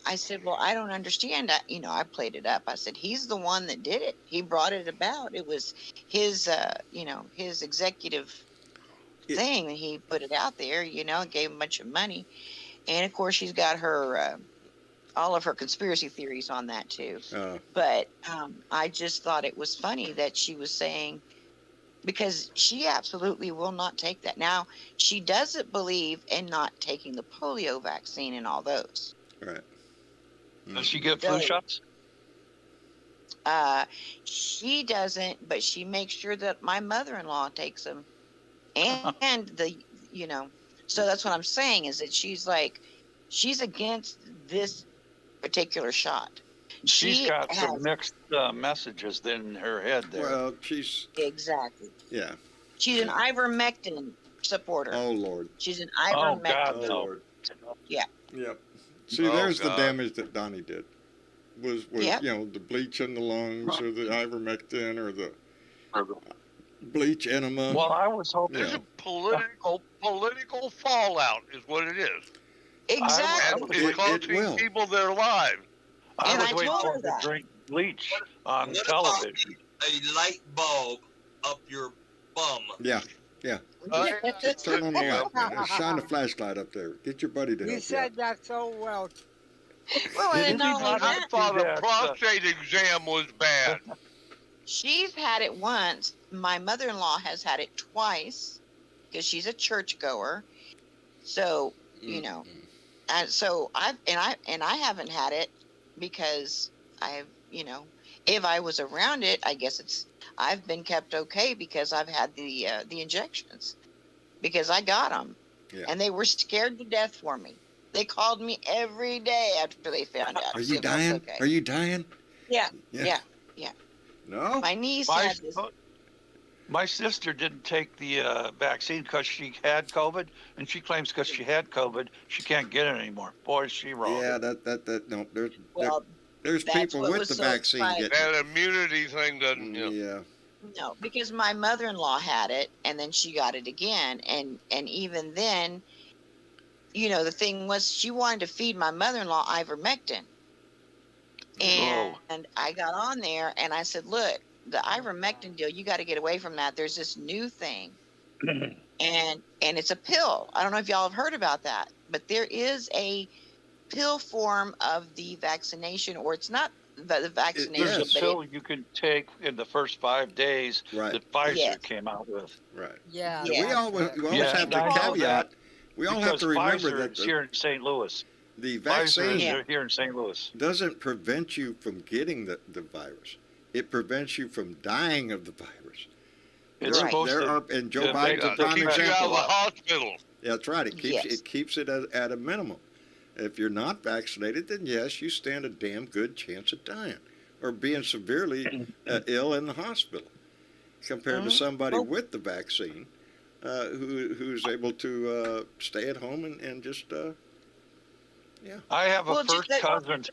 I said, well, I don't understand. I played it up. I said, he's the one that did it. He brought it about. It was his, his executive thing. And he put it out there, and gave him a bunch of money. And, of course, she's got her, all of her conspiracy theories on that, too. But I just thought it was funny that she was saying, because she absolutely will not take that. Now, she doesn't believe in not taking the polio vaccine and all those. Right. Does she get flu Really? shots? She doesn't, but she makes sure that my mother-in-law takes them. And So that's what I'm saying is that she's against this particular shot. She's She got some has mixed messages in her head there. Well, she's exactly. yeah. She's an Yeah. ivermectin supporter. Oh Lord. She's an Oh, ivermectin. God, Oh no. Lord. Yeah. Yep. See, Oh, there's the God. damage that Donnie did. Was Yep. the bleach in the lungs or the ivermectin or the bleach enema. Well, I was hoping. It's Yeah. a political fallout is what it is. Exactly. And It it's will. costing people their lives. I And was I waiting told for her him to that. drink bleach on What television. about a light bulb up your bum? Yeah. Turn on the Yeah. light, man. Shine the flashlight up there. Get your buddy to You help you said out. that so well. Well, Did and not he only not- I that, thought a that, prostate exam was bad. she's had it once. My mother-in-law has had it twice because she's a churchgoer. So, you know, and so I haven't had it because I've, if I was around it, I guess I've been kept okay because I've had the injections because I got them. Yeah. And they were scared to death for me. They called me every day after they found out. Are to you see if I was dying? okay. Are you dying? Yeah. Yeah. No. My niece My, had this. my sister didn't take the vaccine because she had COVID, and she claims because she had COVID, she can't get it anymore. Boy, is she wrong. Yeah, that no. Well, There's that's people what with was the so vaccine exciting. getting That immunity thing doesn't, it. you know. Yeah. no, because my mother-in-law had it, and then she got it again, and even then, the thing was she wanted to feed my mother-in-law ivermectin, and I got on there and I said, look, the ivermectin deal, you got to get away from that. There's this new thing, and it's a pill. I don't know if y'all have heard about that, but there is a pill form of the vaccination, or it's not the vaccination, There's Yes. a but pill you can take in the first 5 days Right. that Pfizer Yes. came out with. Right. Yeah. Yeah. We always Yeah, have to I know caveat. We all have Because to remember Pfizer that is here in St. Louis. the Pfizer vaccine is here in St. Louis. doesn't prevent you from getting the virus. It prevents you from dying of the virus. It's Right. supposed to. And Joe Yeah, Biden's a they- prime keep you Keeps you out of example. the hospital. Yeah, that's right. Yes. It keeps it at a minimum. If you're not vaccinated, then yes, you stand a damn good chance of dying or being severely ill in the hospital, compared to somebody Well- with the vaccine who's able to stay at home and just I have a Well, just first that- cousin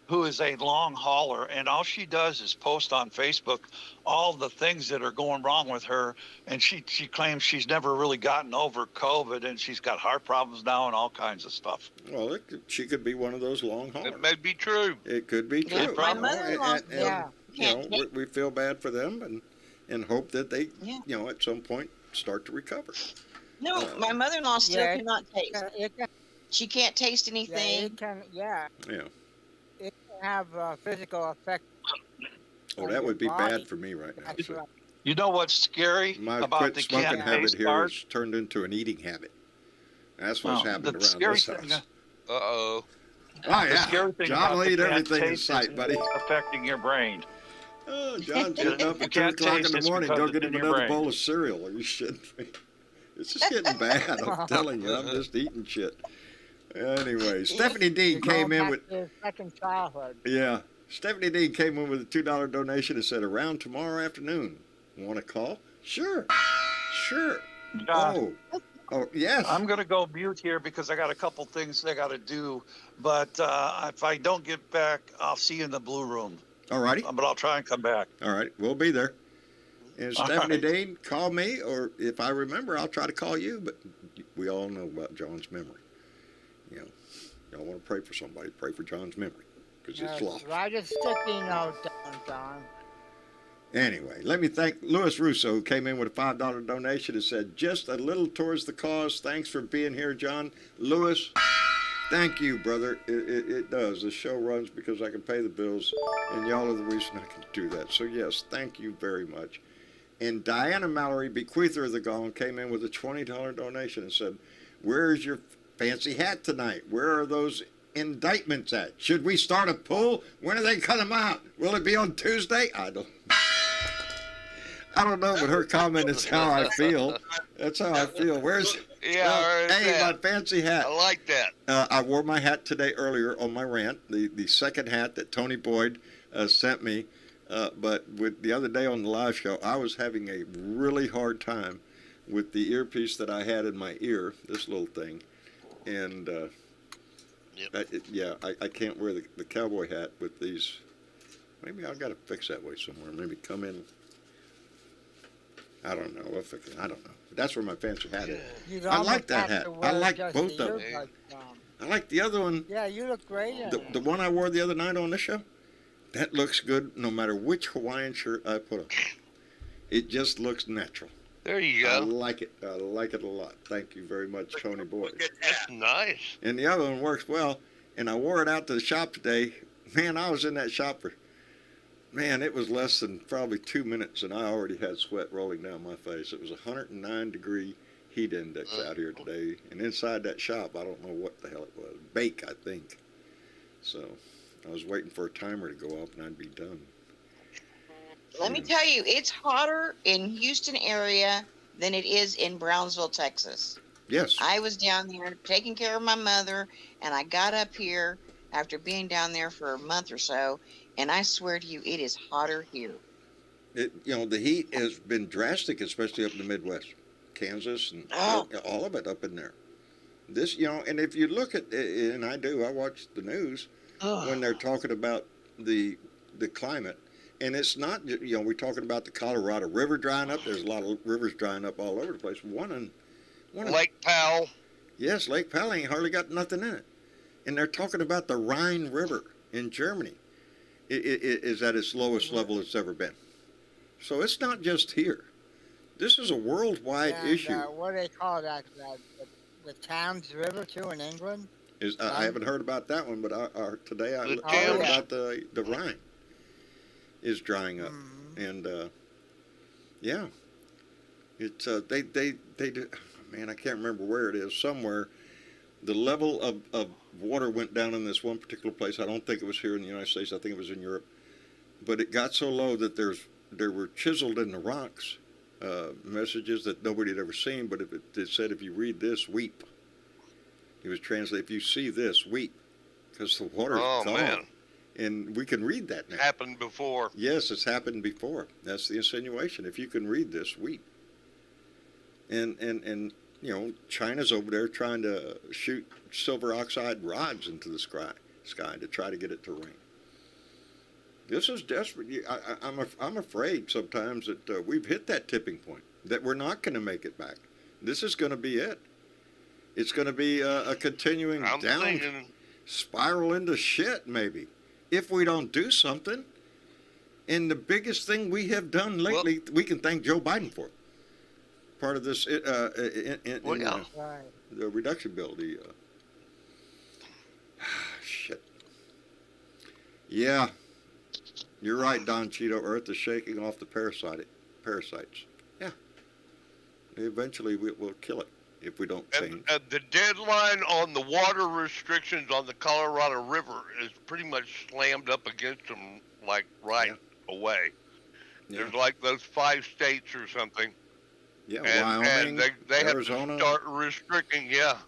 who is a long hauler, and all she does is post on Facebook all the things that are going wrong with her. And she claims she's never really gotten over COVID, and she's got heart problems now and all kinds of stuff. well, she could be one of those long haulers. It may be true. It could be true. Yeah, my you know, mother-in-law- Yeah. we feel bad for them and hope that they, Yeah. at some point start to recover. no, my mother-in-law still Yeah. cannot taste. It can, She can't taste yeah, anything. it can, yeah, Yeah. it can have a physical effect. Oh, on that your would be body. bad for me right now. That's So right. You know what's scary my about quit the smoking can't habit taste here part? has turned into an eating habit. That's what's Well, happening the around scary this thing, house. Uh-oh. Oh, the yeah. scary thing John about will the eat can't everything in taste sight, is buddy. it's affecting your brain. Oh, John's getting up You at 2 can't o'clock in taste the this morning. because Go it's get in him your another brain. bowl of cereal. Are you shitting me? It's just getting bad. I'm telling you. I'm just eating shit. Anyway, Stephanie Dean came in with, His second childhood. yeah. Stephanie Dean came in with a $2 donation and said, around tomorrow afternoon. Want to call? Sure. Sure. John, Oh, yes. I'm going to go mute here because I got a couple things I got to do. But if I don't get back, I'll see you in the blue room. All righty. But I'll try and come back. All right. We'll be there. And All Stephanie right. Dean, call me, or if I remember, I'll try to call you. But we all know about John's memory. Y'all want to pray for somebody, pray for John's memory, because it's lost. Write a sticky note down, John. Anyway, let me thank Louis Russo, who came in with a $5 donation and said, just a little towards the cause. Thanks for being here, John. Louis, thank you, brother. It does. The show runs because I can pay the bills, and y'all are the reason I can do that. So, yes, thank you very much. And Diana Mallory, bequeather of the gong, came in with a $20 donation and said, where's your fancy hat tonight? Where are those indictments at? Should we start a poll? When are they cut them out? Will it be on Tuesday? I don't know, but her comment is how I feel. That's how I feel. Where's Yeah, Well, or is hey, my that? fancy hat. I like that. I wore my hat today earlier on my rant, the second hat that Tony Boyd sent me. But with the other day on the live show, I was having a really hard time with the earpiece that I had in my ear, this little thing. And I can't wear the cowboy hat with these. Maybe I've got to fix that way somewhere. Maybe come in. I don't know. I don't know. But that's where my fancy hat is. You'd I like almost that have hat. to I wear like just both the of them. earbuds on. I like the other one. Yeah, you look great in The one I wore the other night on this show, that looks good no matter which Hawaiian shirt I put on. It just looks natural. There you I go. like it. I like it a lot. Thank you very much, Tony Boyd. Look at That's that. nice. And the other one works well. And I wore it out to the shop today. Man, I was in that shop for, man, it was less than probably 2 minutes, and I already had sweat rolling down my face. It was 109-degree heat index out here today. And inside that shop, I don't know what the hell it was. Bake, I think. So I was waiting for a timer to go off, and I'd be done. Let me tell you, it's hotter in Houston area than it is in Brownsville, Texas. Yes. I was down there taking care of my mother, and I got up here after being down there for a month or so, and I swear to you, it is hotter here. The heat has been drastic, especially up in the Midwest, Kansas, and all of it up in there. This, and if you look at, and I watch the news when they're talking about the climate, and it's not, we're talking about the Colorado River drying up. There's a lot of rivers drying up all over the place. Lake Powell. Yes, Lake Powell ain't hardly got nothing in it. And they're talking about the Rhine River in Germany. It is at its lowest level it's ever been. So it's not just here. This is a worldwide issue. What do they call that? The Thames River, too, in England? I haven't heard about that one, but today I The heard Thames. about the Rhine is drying up. And, it's, they do, man, I can't remember where it is. Somewhere, the level of water went down in this one particular place. I don't think it was here in the United States. I think it was in Europe. But it got so low that there were chiseled in the rocks messages that nobody had ever seen. But it said, if you read this, weep. It was translated, if you see this, weep. Because the water is gone. Man. And we can read that now. Happened before. Yes, it's happened before. That's the insinuation. If you can read this, weep. And China's over there trying to shoot silver oxide rods into the sky to try to get it to rain. This is desperate. I'm afraid sometimes that we've hit that tipping point, that we're not going to make it back. This is going to be it. It's going to be a continuing spiral into shit, maybe, if we don't do something. And the biggest thing we have done lately, we can thank Joe Biden for. Part of this, the reduction bill, shit. Yeah, you're right, Don Cheeto. Earth is shaking off the parasites. Yeah, eventually we'll kill it if we don't change. And the deadline on the water restrictions on the Colorado River is pretty much slammed up against them, away. Yeah. There's like those 5 states or something. Yeah, and Wyoming, they Arizona, have to start restricting, and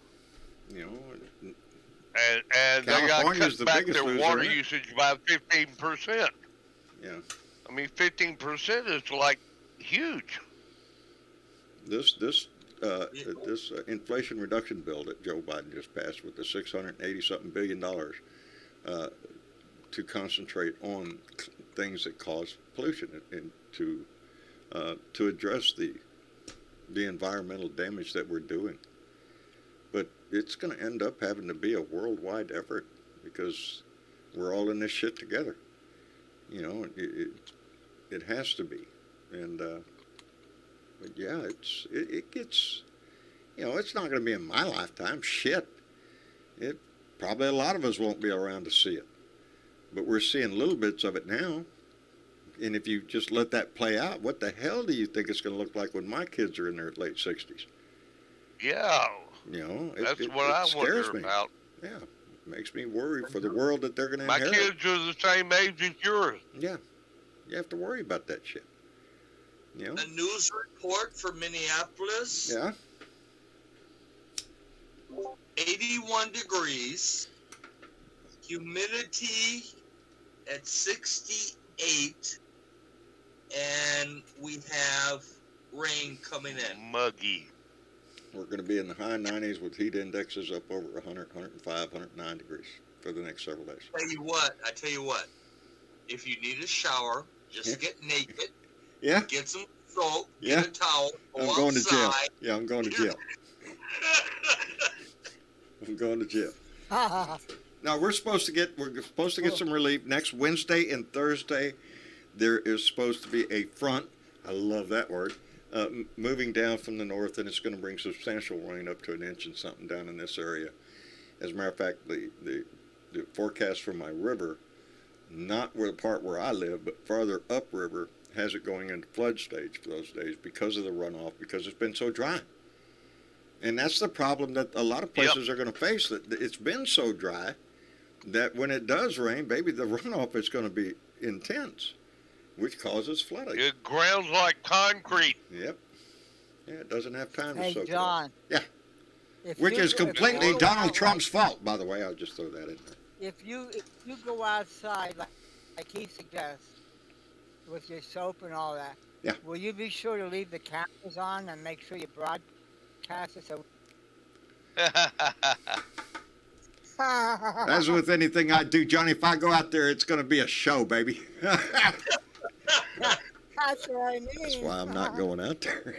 they got to cut the back biggest their loser, water isn't it? usage by 15%. Yeah. I mean, 15% is like huge. This Inflation Reduction Bill that Joe Biden just passed with the $680-something billion to concentrate on things that cause pollution and to address the environmental damage that we're doing. But it's going to end up having to be a worldwide effort because we're all in this shit together. It has to be. And but yeah, it gets, it's not going to be in my lifetime. Shit. Probably a lot of us won't be around to see it. But we're seeing little bits of it now. And if you just let that play out, what the hell do you think it's going to look like when my kids are in their late 60s? Yeah. That's what I scares wonder me. about. Yeah. It makes me worry for the world that they're going to My inherit. kids are the same age as yours. Yeah. You have to worry about that shit. A news report from Minneapolis. Yeah. 81 degrees, humidity at 68, and we have rain coming in. Muggy. We're going to be in the high 90s with heat indexes up over 100, 105, 109 degrees for the next several days. I tell you what, if you need a shower, just get naked, Yeah, get some soap, Yeah. get a towel, go I'm going to jail. outside. Yeah, I'm going to jail. I'm going to jail. Now we're supposed to get some relief next Wednesday and Thursday. There is supposed to be a front. I love that word. Moving down from the north, and it's going to bring substantial rain up to an inch and something down in this area. As a matter of fact, the forecast for my river, not where the part where I live, but farther upriver, has it going into flood stage for those days because of the runoff, because it's been so dry. And that's the problem that a lot of places are going to face. That it's been so dry that when it does rain, baby, the runoff is going to be intense, which causes flooding. It grounds like concrete. Yep. Yeah, it doesn't have time to Hey, soak it up. John. Yeah. If Which you- is if you completely go Donald out Trump's fault, by the way. I'll just throw that in there. If you go outside like he suggests, with your soap and all that, Yeah. will you be sure to leave the cameras on and make sure you broadcast it? So As with anything I do, Johnny, if I go out there, it's going to be a show, baby. that's what I mean. That's why I'm not going out there.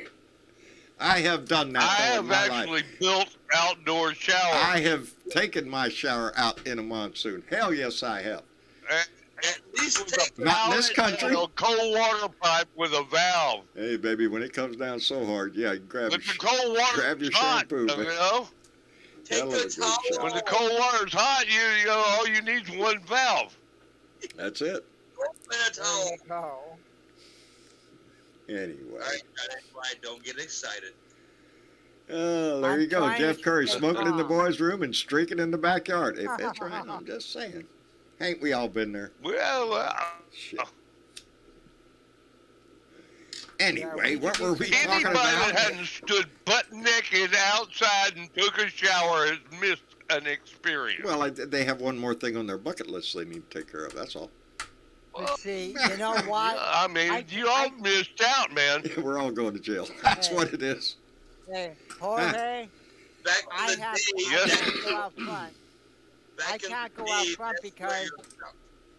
I have done that I though, in have my actually life. built outdoor showers. I have taken my shower out in a monsoon. Hell yes, I have. At least With a take Not in this valve country. and a cold water pipe with a valve. Hey, baby, when it comes down so hard, yeah, you grab But your, the cold water grab your is hot, shampoo, you but- know? take Hell of a the good towel. shower. When the cold water's hot, you know, all you need is one valve. That's it. Open a There towel. you go. Anyway. All right, that's why don't get excited. Oh, there I'm you go. trying Jeff to Curry stay smoking in the calm. boys' room and streaking in the backyard. If that's right, I'm just saying. Ain't we all been there? Well, Shit. Anyway, we what could were get we talking anybody that about? hadn't stood butt naked outside and took a shower has missed an experience. Well, they have one more thing on their bucket list they need to take care of. That's all. But see, you know what? I mean, you all missed out, man. We're all going to jail. That's Hey. what it is. Hey, Jorge, Back I in the have day, Yes. I can't go out front. back I in can't the go out day, front that's where because- your-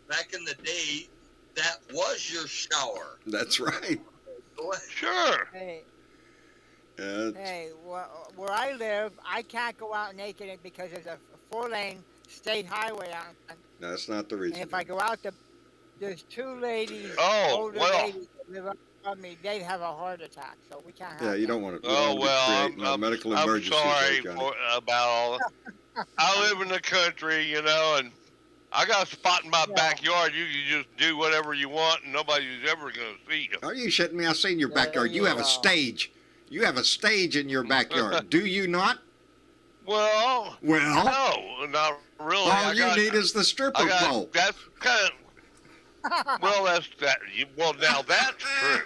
back in the day, that was your shower. That's right. Go ahead. Sure. Hey, Uh, hey, where I live, I can't go out naked because there's a 4-lane state highway out. that's not the And reason. if I go out, there's 2 ladies, Oh, older well. ladies that live above me. They'd have a heart attack, so we can't have Yeah, you that. don't want to, Oh, well, create no medical I'm emergencies sorry there, Johnny. about all that. I live in the country, you know, and I got a spot in my Yeah. backyard. You can just do whatever you want, and nobody's ever going to see you. Are you shitting me? I seen your There backyard. You you have a go. stage. You have a stage in your backyard. Do you not? Well, Well, no, not really. all I you got, need is the stripper I got, pole. That's kind of, well, that's that. Well, now that's true.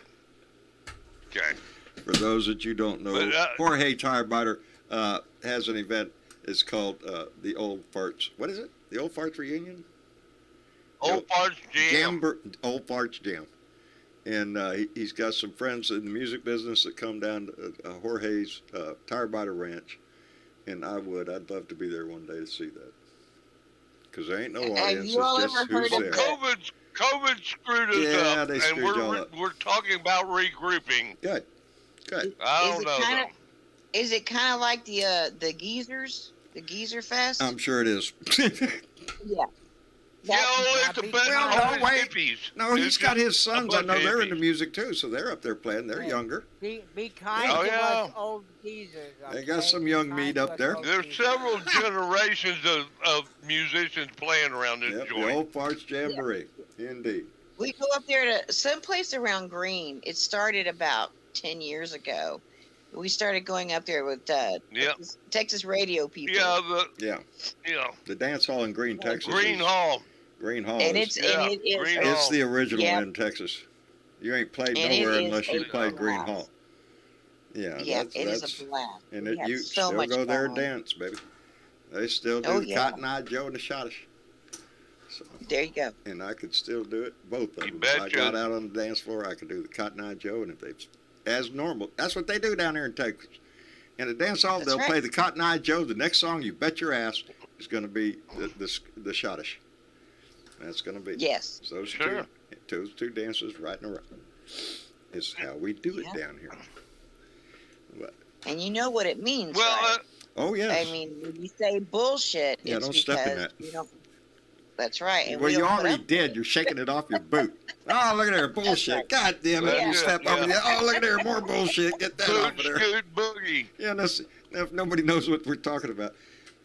Okay. For those that you don't know, But, Jorge Tirebiter has an event. It's called the Old Farts. What is it? The Old Farts Reunion? Old parts jam. Old Farts Jam. And he's got some friends in the music business that come down to Jorge's Tirebiter Ranch. And I'd love to be there one day to see that. Because there ain't no Have audience. you all It's just ever who's heard of there. COVID screwed us Yeah, up, they and screwed y'all up. we're talking about regrouping. Good. Good. I Is don't it know. kinda- though. Is it kind of like the geezers, the geezer fest? I'm sure it is. yeah. Yeah, well, it's a bunch Well, of no, wait. hippies. No, he's It's got just his a sons. I bunch know of they're into hippies. music too, so they're up there playing. They're Yeah. younger. Be kind Oh, to yeah. us old geezers. They got okay? some Be young kind meat to up us there. old There's geezers. several generations of musicians playing around this Yep, the joint. Old Farts Jamboree. Indeed. We go up there to someplace around Green. It started about 10 years ago. We started going up there with Yep. Texas radio people. Yeah, Yeah. The dance hall in Green, Texas. Green is- Hall. Green Hall. And is, it's Yeah, and it is Green it's Hall. the original Yeah. in Texas. You ain't played And it nowhere is unless you a played Green blast. Hall. Yeah, Yeah, that's it is a blast. and We it, have you so still much go there fun. and dance, baby. They still do Oh, the yeah. Cotton Eye Joe and the Schottish. So, There you go. and I could still do it, both of You them. If I betcha. got out on the dance floor, I could do the Cotton Eye Joe, and if they, as normal, that's what they do down there in Texas. In a dance hall, That's they'll right. play the Cotton Eye Joe. The next song, you bet your ass, is going to be the Schottish. That's going to be. Yes. So those Sure. two dances right in a row. Is how we do it Yeah. down here. But, And you know what it means, Well, right? oh yes. I mean, when you say bullshit, Yeah, it's don't step in because that. you don't. That's right. And Well, we you don't put already up with did. it. You're shaking it off your boot. Oh, look at there, bullshit. right. God damn it! That's You it, step over yeah. there. Oh, look at there, more bullshit. Get that off of Good, there. good boogie. Yeah, if nobody knows what we're talking about.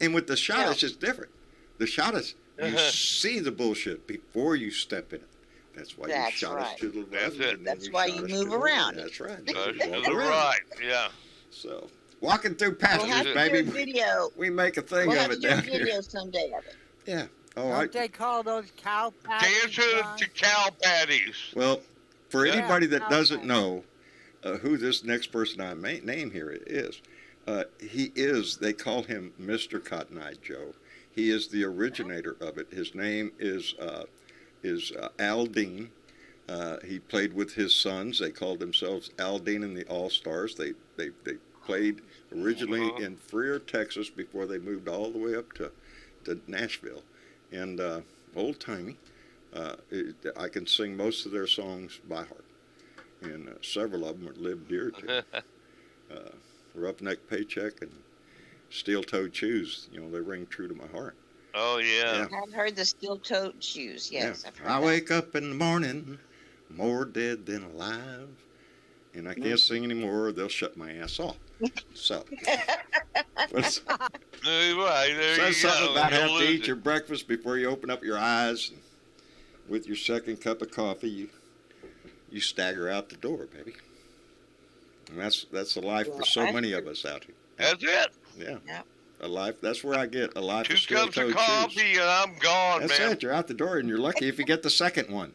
And with the Schottish, it's different. The Schottish, you Uh-huh. see the bullshit before you step in it. That's why you That's Schottish right. to the left. That's it. and then That's why you Schottish move to the around. right. That's right. Touch You to walk the around. right. Yeah. So, walking through We'll pastures, have to baby. do a video. We make a thing We'll of have to it do a down here. video someday of it. Yeah. Oh, Don't they call those cow patties? Dancing John? to cow patties. well, for Yeah. anybody that doesn't Okay. know who this next person I may name here is, he is, they call him Mr. Cotton Eye Joe. He is the originator of it. His name is Al Dean. He played with his sons. They called themselves Al Dean and the All-Stars. They played originally in Freer, Texas, before they moved all the way up to Nashville. And old-timey. I can sing most of their songs by heart. And several of them are lived dear to. Roughneck Paycheck and Steel-Toed Shoes, they ring true to my heart. Oh, yeah. I've heard the steel-toed shoes. Yes, I've heard I that. wake up in the morning more dead than alive, and I can't sing anymore or they'll shut my ass off. So, but Right, there says you something go. about You'll having to lose eat it. your breakfast before you open up your eyes. And with your second cup of coffee, you stagger out the door, baby. And that's the life for so many of us out here. That's it. Yeah. Yep. A life. That's where I get a life 2 of cups of steel-toed coffee shoes. and I'm gone, That's man. it. You're out the door, and you're lucky if you get the second one.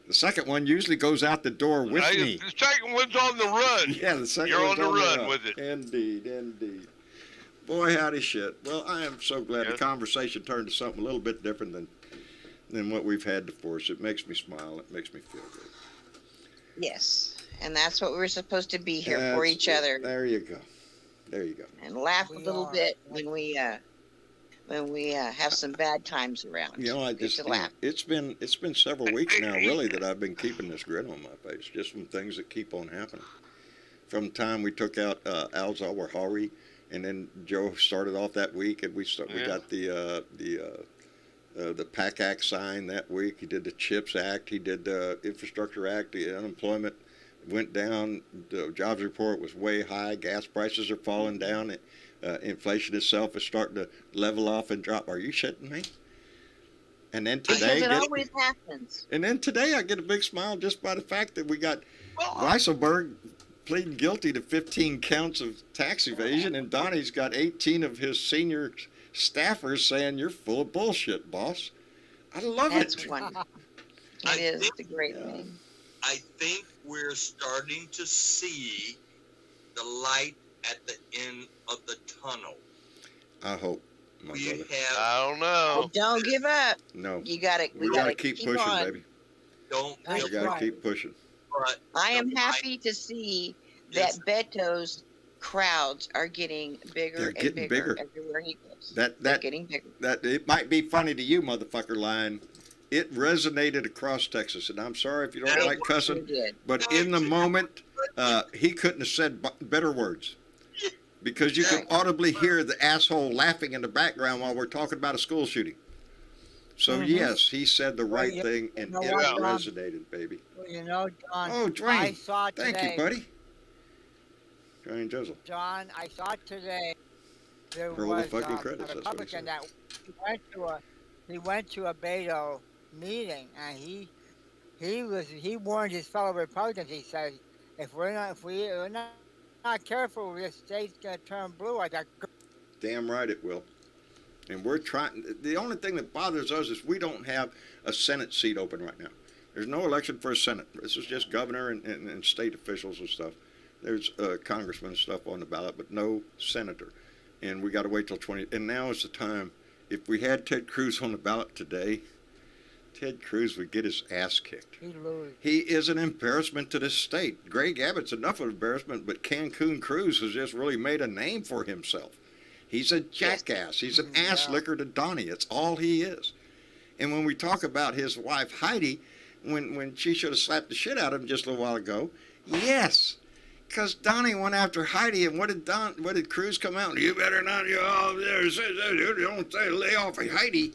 The second one usually goes out the door with me. The second one's on the run. Yeah, the second You're one's on the run run. with it. Indeed. Boy, howdy shit. Well, I am so glad the Yes. conversation turned to something a little bit different than what we've had before. So it makes me smile. It makes me feel good. Yes, and that's what we're supposed to be here for That's each it. other There you go. and laugh a We little are. bit when we have some bad times around. I Good just to laugh. it's been several weeks now, really, that I've been keeping this grin on my face. Just from things that keep on happening. From the time we took out Al Zawahiri, and then Joe started off that week, and we got the PAC Act signed that week. He did the CHIPS Act. He did the Infrastructure Act. The unemployment went down. The jobs report was way high. Gas prices are falling down. Inflation itself is starting to level off and drop. Are you shitting me? And then today, Because it always happens. I get a big smile just by the fact that we got Weisselberg pleading guilty to 15 counts of tax evasion, and Donnie's got 18 of his senior staffers saying you're full of bullshit, boss. I love That's it. wonderful. I It is. think- It's a great thing. I think we're starting to see the light at the end of the tunnel. I hope, my We brother. have I don't But know. don't give up. No, You gotta. we gotta keep pushing, on. baby. don't That's We give gotta right. keep pushing. but I am the happy to see Yes. that Beto's crowds are getting bigger They're and getting bigger, bigger. everywhere he goes. That They're that getting bigger. that it might be funny to you, motherfucker, line. It resonated across Texas, and I'm sorry if you don't Yeah. like Sure cussing, did. but in the moment, he couldn't have said better words. Because you can audibly hear the asshole laughing in the background while we're talking about a school shooting. So Mhm. yes, he said the right yeah, thing, and know it what, John? resonated, baby. Well, John, Oh, I Dwayne, saw today. thank you, buddy. Dwayne Jizzle. John, I saw today there For all the was fucking a credits, that's what he Republican said. that he went to a Beto meeting, and he warned his fellow Republicans. He said, if we're not careful, this state's gonna turn blue like a. Damn right it will. And we're trying. The only thing that bothers us is we don't have a Senate seat open right now. There's no election for a Senate. This is just governor and state officials and stuff. There's congressman and stuff on the ballot, but no senator. And we got to wait till 20. And now is the time. If we had Ted Cruz on the ballot today, Ted Cruz would get his ass kicked. He is an embarrassment to this state. Greg Abbott's enough of an embarrassment, but Cancun Cruz has just really made a name for himself. He's a jackass. He's an ass licker to Donnie. It's all he is. And when we talk about his wife, Heidi, when she should have slapped the shit out of him just a little while ago, yes. Because Donnie went after Heidi, and what did Cruz come out? You better not, don't say lay off of Heidi.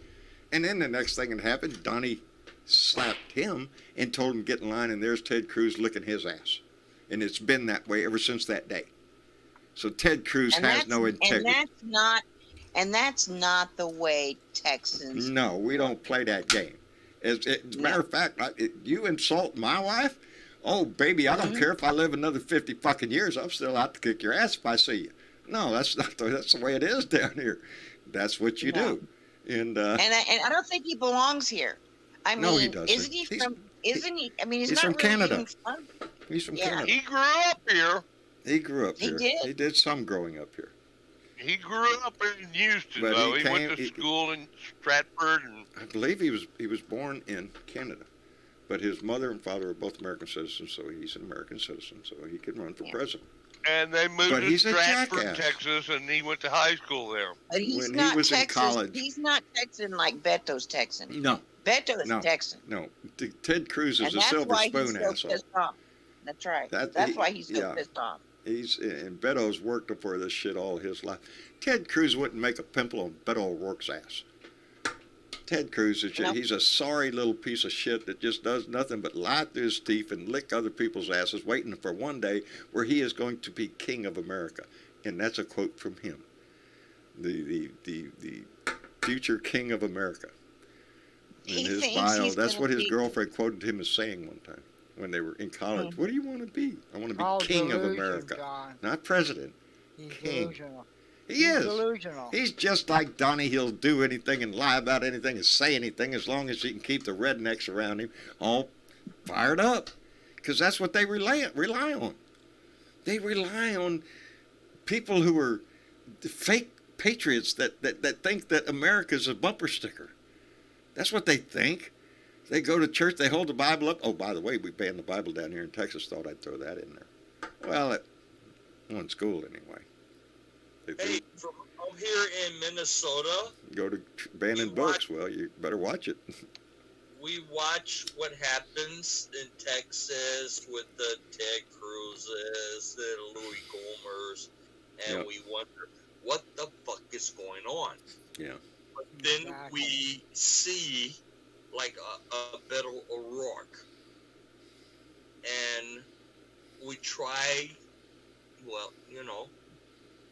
And then the next thing that happened, Donnie slapped him and told him to get in line, and there's Ted Cruz licking his ass. And it's been that way ever since that day. So Ted Cruz has no integrity. And that's not the way Texans. No, we don't play that game. As a matter of fact, you insult my wife, oh, baby, I don't care if I live another 50 fucking years. I'm still out to kick your ass if I see you. No, that's the way it is down here. That's what you do. And I don't think he belongs here. I mean, no, he doesn't. Isn't he from? Isn't he? I mean, he's not from really Canada. even from. He's from Canada. He grew up here. He grew up He here. did? He did some growing up here. He grew up in Houston, But though. he He went came- to he- school in Stratford, and I believe he was born in Canada, but his mother and father are both American citizens, so he's an American citizen, so he can run for president. they moved But to he's a Stratford, jackass. Texas, and he went to high school there. But he's When he not was in Texas. college- He's not Texan like Beto's Texan. No, Beto is No. Texan. no. Ted Cruz is And a that's silver why spoon he's so asshole. pissed off. That's right. That's why he's so pissed off. And Beto's worked for this shit all his life. Ted Cruz wouldn't make a pimple on Beto O'Rourke's ass. Ted Cruz is he's a sorry little piece of shit that just does nothing but lie through his teeth and lick other people's asses, waiting for one day where he is going to be king of America. And that's a quote from him, the future king of America. In He his thinks bio, he's that's gonna what his be- girlfriend quoted him as saying one time when they were in college. What do you want to be? I want to be All king of delusion, America, John. not president. He's King. delusional. He He's is. delusional. He's just like Donnie. He'll do anything and lie about anything and say anything as long as he can keep the rednecks around him all fired up. Because that's what they rely on. They rely on people who are fake patriots that think that America's a bumper sticker. That's what they think. They go to church, they hold the Bible up. Oh, by the way, we banned the Bible down here in Texas. Thought I'd throw that in there. Well, at one school anyway. If Hey, from out here in Minnesota, you go to banning books, well, you better watch it. we watch what happens in Texas with the Ted Cruzes, the Louis Gomers, and Yep. we wonder what the fuck is going on. Yeah. But then Exactly. we see like a Beto O'Rourke, and we try, well,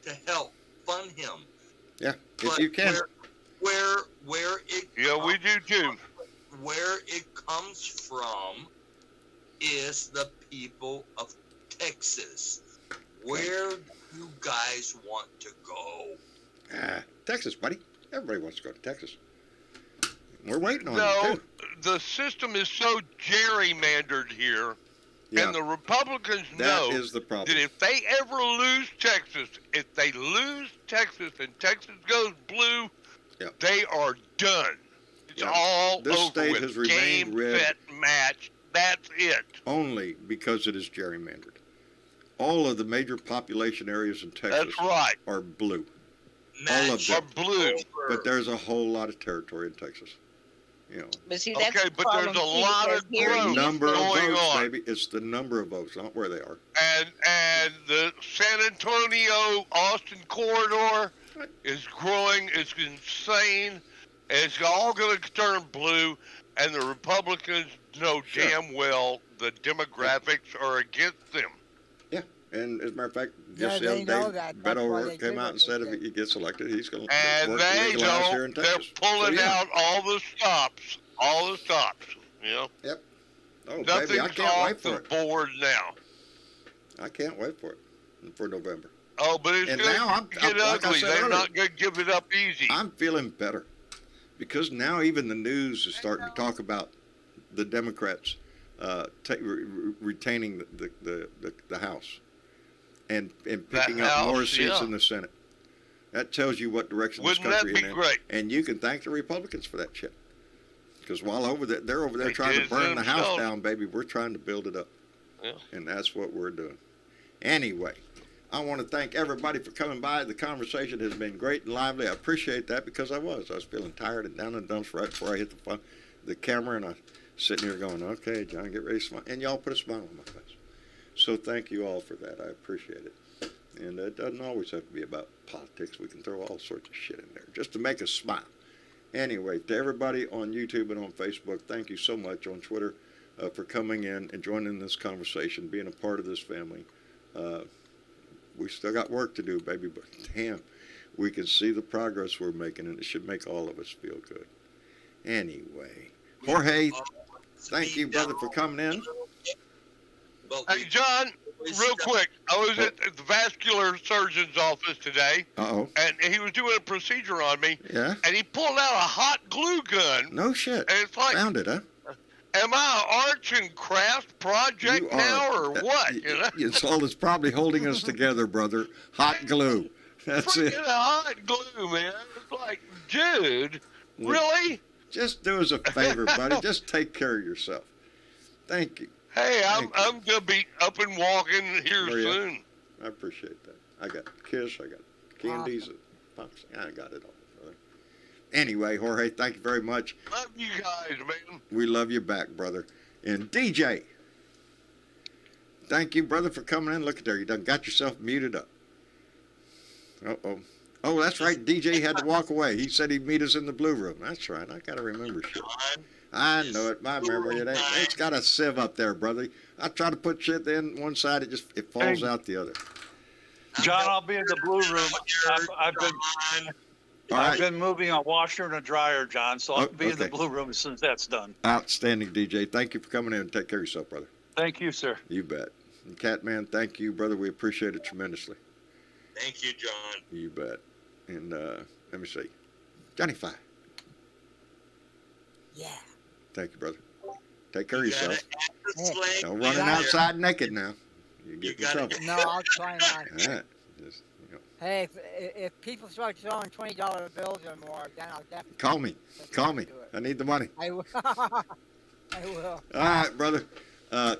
to help fund him. Yeah, if But you can. where it Yeah, we do too. where it comes from is the people of Texas. Where do you guys want to go? Texas, buddy. Everybody wants to go to Texas. We're waiting on No, you, too. the system is so gerrymandered here, Yeah, and the Republicans that know is the problem. that if they ever lose Texas, if they lose Texas and Texas goes blue, Yep. they are done. It's Yep. all This over state with. has remained Game, red. set, match. That's it. Only because it is gerrymandered. All of the major population areas in Texas That's right. are blue. Match Or blue. over. But there's a whole lot of territory in Texas. But see, that's Okay, the but problem there's a too, lot because of here growth in Number of going votes, on. baby. It's the number of votes, not where they are. And the San Antonio Austin corridor is growing. It's insane. It's all going to turn blue, and the Republicans know Sure. damn well the demographics are against them. And as a matter of fact, Yeah, just the they other know day, that. Beto That's why O'Rourke they came did out what and they said if did. he gets elected, he's going to And work to they legalize here in they're Texas. pulling So, yeah. out all the stops. All the stops. Oh, baby, Nothing's I can't off wait for the it. board now. I can't wait for it for November. Oh, but it's And going now I'm- to like get I ugly. said They're earlier, not going to give it up easy. I'm feeling better because now even the news is starting to talk about the Democrats retaining the House. and picking up House, more seats yeah. in the Senate. That tells you what direction Wouldn't this country that is be in. great? And you can thank the Republicans for that shit. Because while they're over there They trying did to it burn the house themselves. down, baby, we're trying to build it up. Yeah. And that's what we're doing. Anyway, I want to thank everybody for coming by. The conversation has been great and lively. I appreciate that because I was feeling tired and down in the dumps right before I hit the camera, and I was sitting here going, okay, John, get ready to smile. And y'all put a smile on my face. So thank you all for that. I appreciate it. And it doesn't always have to be about politics. We can throw all sorts of shit in there just to make us smile. Anyway, to everybody on YouTube and on Facebook, thank you so much, on Twitter, for coming in and joining this conversation, being a part of this family. We still got work to do, baby, but damn, we can see the progress we're making, and it should make all of us feel good. Anyway, Jorge, thank you, brother, for coming in. Hey, John, real quick. I was at the vascular surgeon's office today, Uh-oh. and he was doing a procedure on me, Yeah? and he pulled out a hot glue gun. No shit. And it's like, Found it, huh? am I an arts and crafts project You now, are. or what? You know? It's all that's probably holding us together, brother. Hot glue. That's Freaking it. hot glue, man. It's like, dude, really? Just do us a favor, buddy. Just take care of yourself. Thank you. Hey, Thank I'm gonna be up and walking here Where you at? soon. I appreciate that. I got Kiss, I got candies, and pops. I got it all, brother. Anyway, Jorge, thank you very much. Love you guys, man. We love you back, brother. And DJ, thank you, brother, for coming in. Look at there. You done got yourself muted up. Uh-oh. Oh, that's right. DJ had to walk away. He said he'd meet us in the blue room. That's right. I got to remember shit. I know it. My memory, it's got a sieve up there, brother. I try to put shit in one side, it falls out the other. John, I'll be in the blue room. I've been moving a washer and a dryer, John, so I'll be in the okay. blue room as soon as that's done. Outstanding, DJ. Thank you for coming in. Take care of yourself, brother. Thank you, sir. You bet. And Catman, thank you, brother. We appreciate it tremendously. Thank you, John. You bet. And let me see. Johnny Five. Yeah. Thank you, brother. Take care of yourself. Slang Don't running got it. outside naked now. You get in gotta trouble. get- No, I'll try not. All right. Just, Hey, if people start throwing $20 bills or more, then I'll definitely. call me. Call me. I need the money. I will. I will. All right, brother.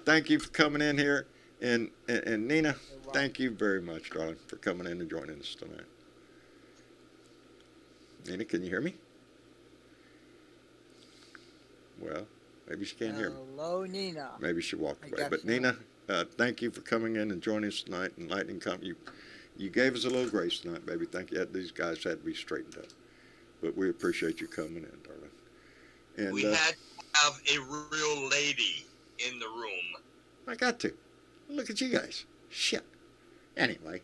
Thank you for coming in here. And Nina, thank you very much, darling, for coming in and joining us tonight. Nina, can you hear me? Well, maybe she can't hear me. Hello, Nina. Maybe she walked I away. guess But so. Nina, thank you for coming in and joining us tonight. And Lightning Company, you gave us a little grace tonight, baby. Thank you. These guys had to be straightened up. But we appreciate you coming in, darling. And We had to have a real lady in the room. I got to. Look at you guys. Shit. Anyway,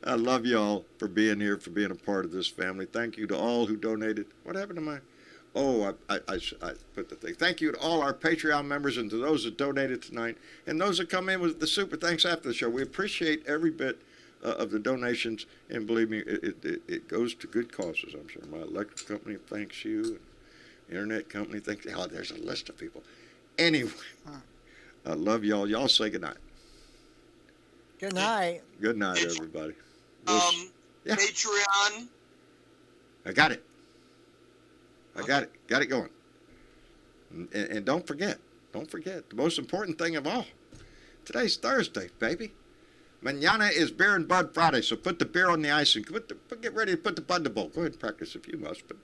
I love you all for being here, for being a part of this family. Thank you to all who donated. What happened to my... Oh, I put the thing. Thank you to all our Patreon members and to those that donated tonight and those that come in with the super thanks after the show. We appreciate every bit of the donations, and believe me, it goes to good causes, I'm sure. My electric company thanks you, and internet company thanks you. Oh, there's a list of people. Anyway, I love y'all. Y'all say goodnight. Good night. Good night, everybody. Yeah. Patreon. I got it. Got it going. And don't forget, the most important thing of all, today's Thursday, baby. Mañana is Beer and Bud Friday, so put the beer on the ice and get ready to put the bud in the bowl. Go ahead and practice if you must, but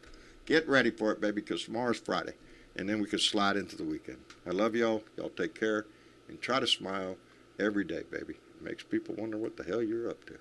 get ready for it, baby, because tomorrow's Friday, and then we can slide into the weekend. I love y'all. Y'all take care, and try to smile every day, baby. It makes people wonder what the hell you're up to.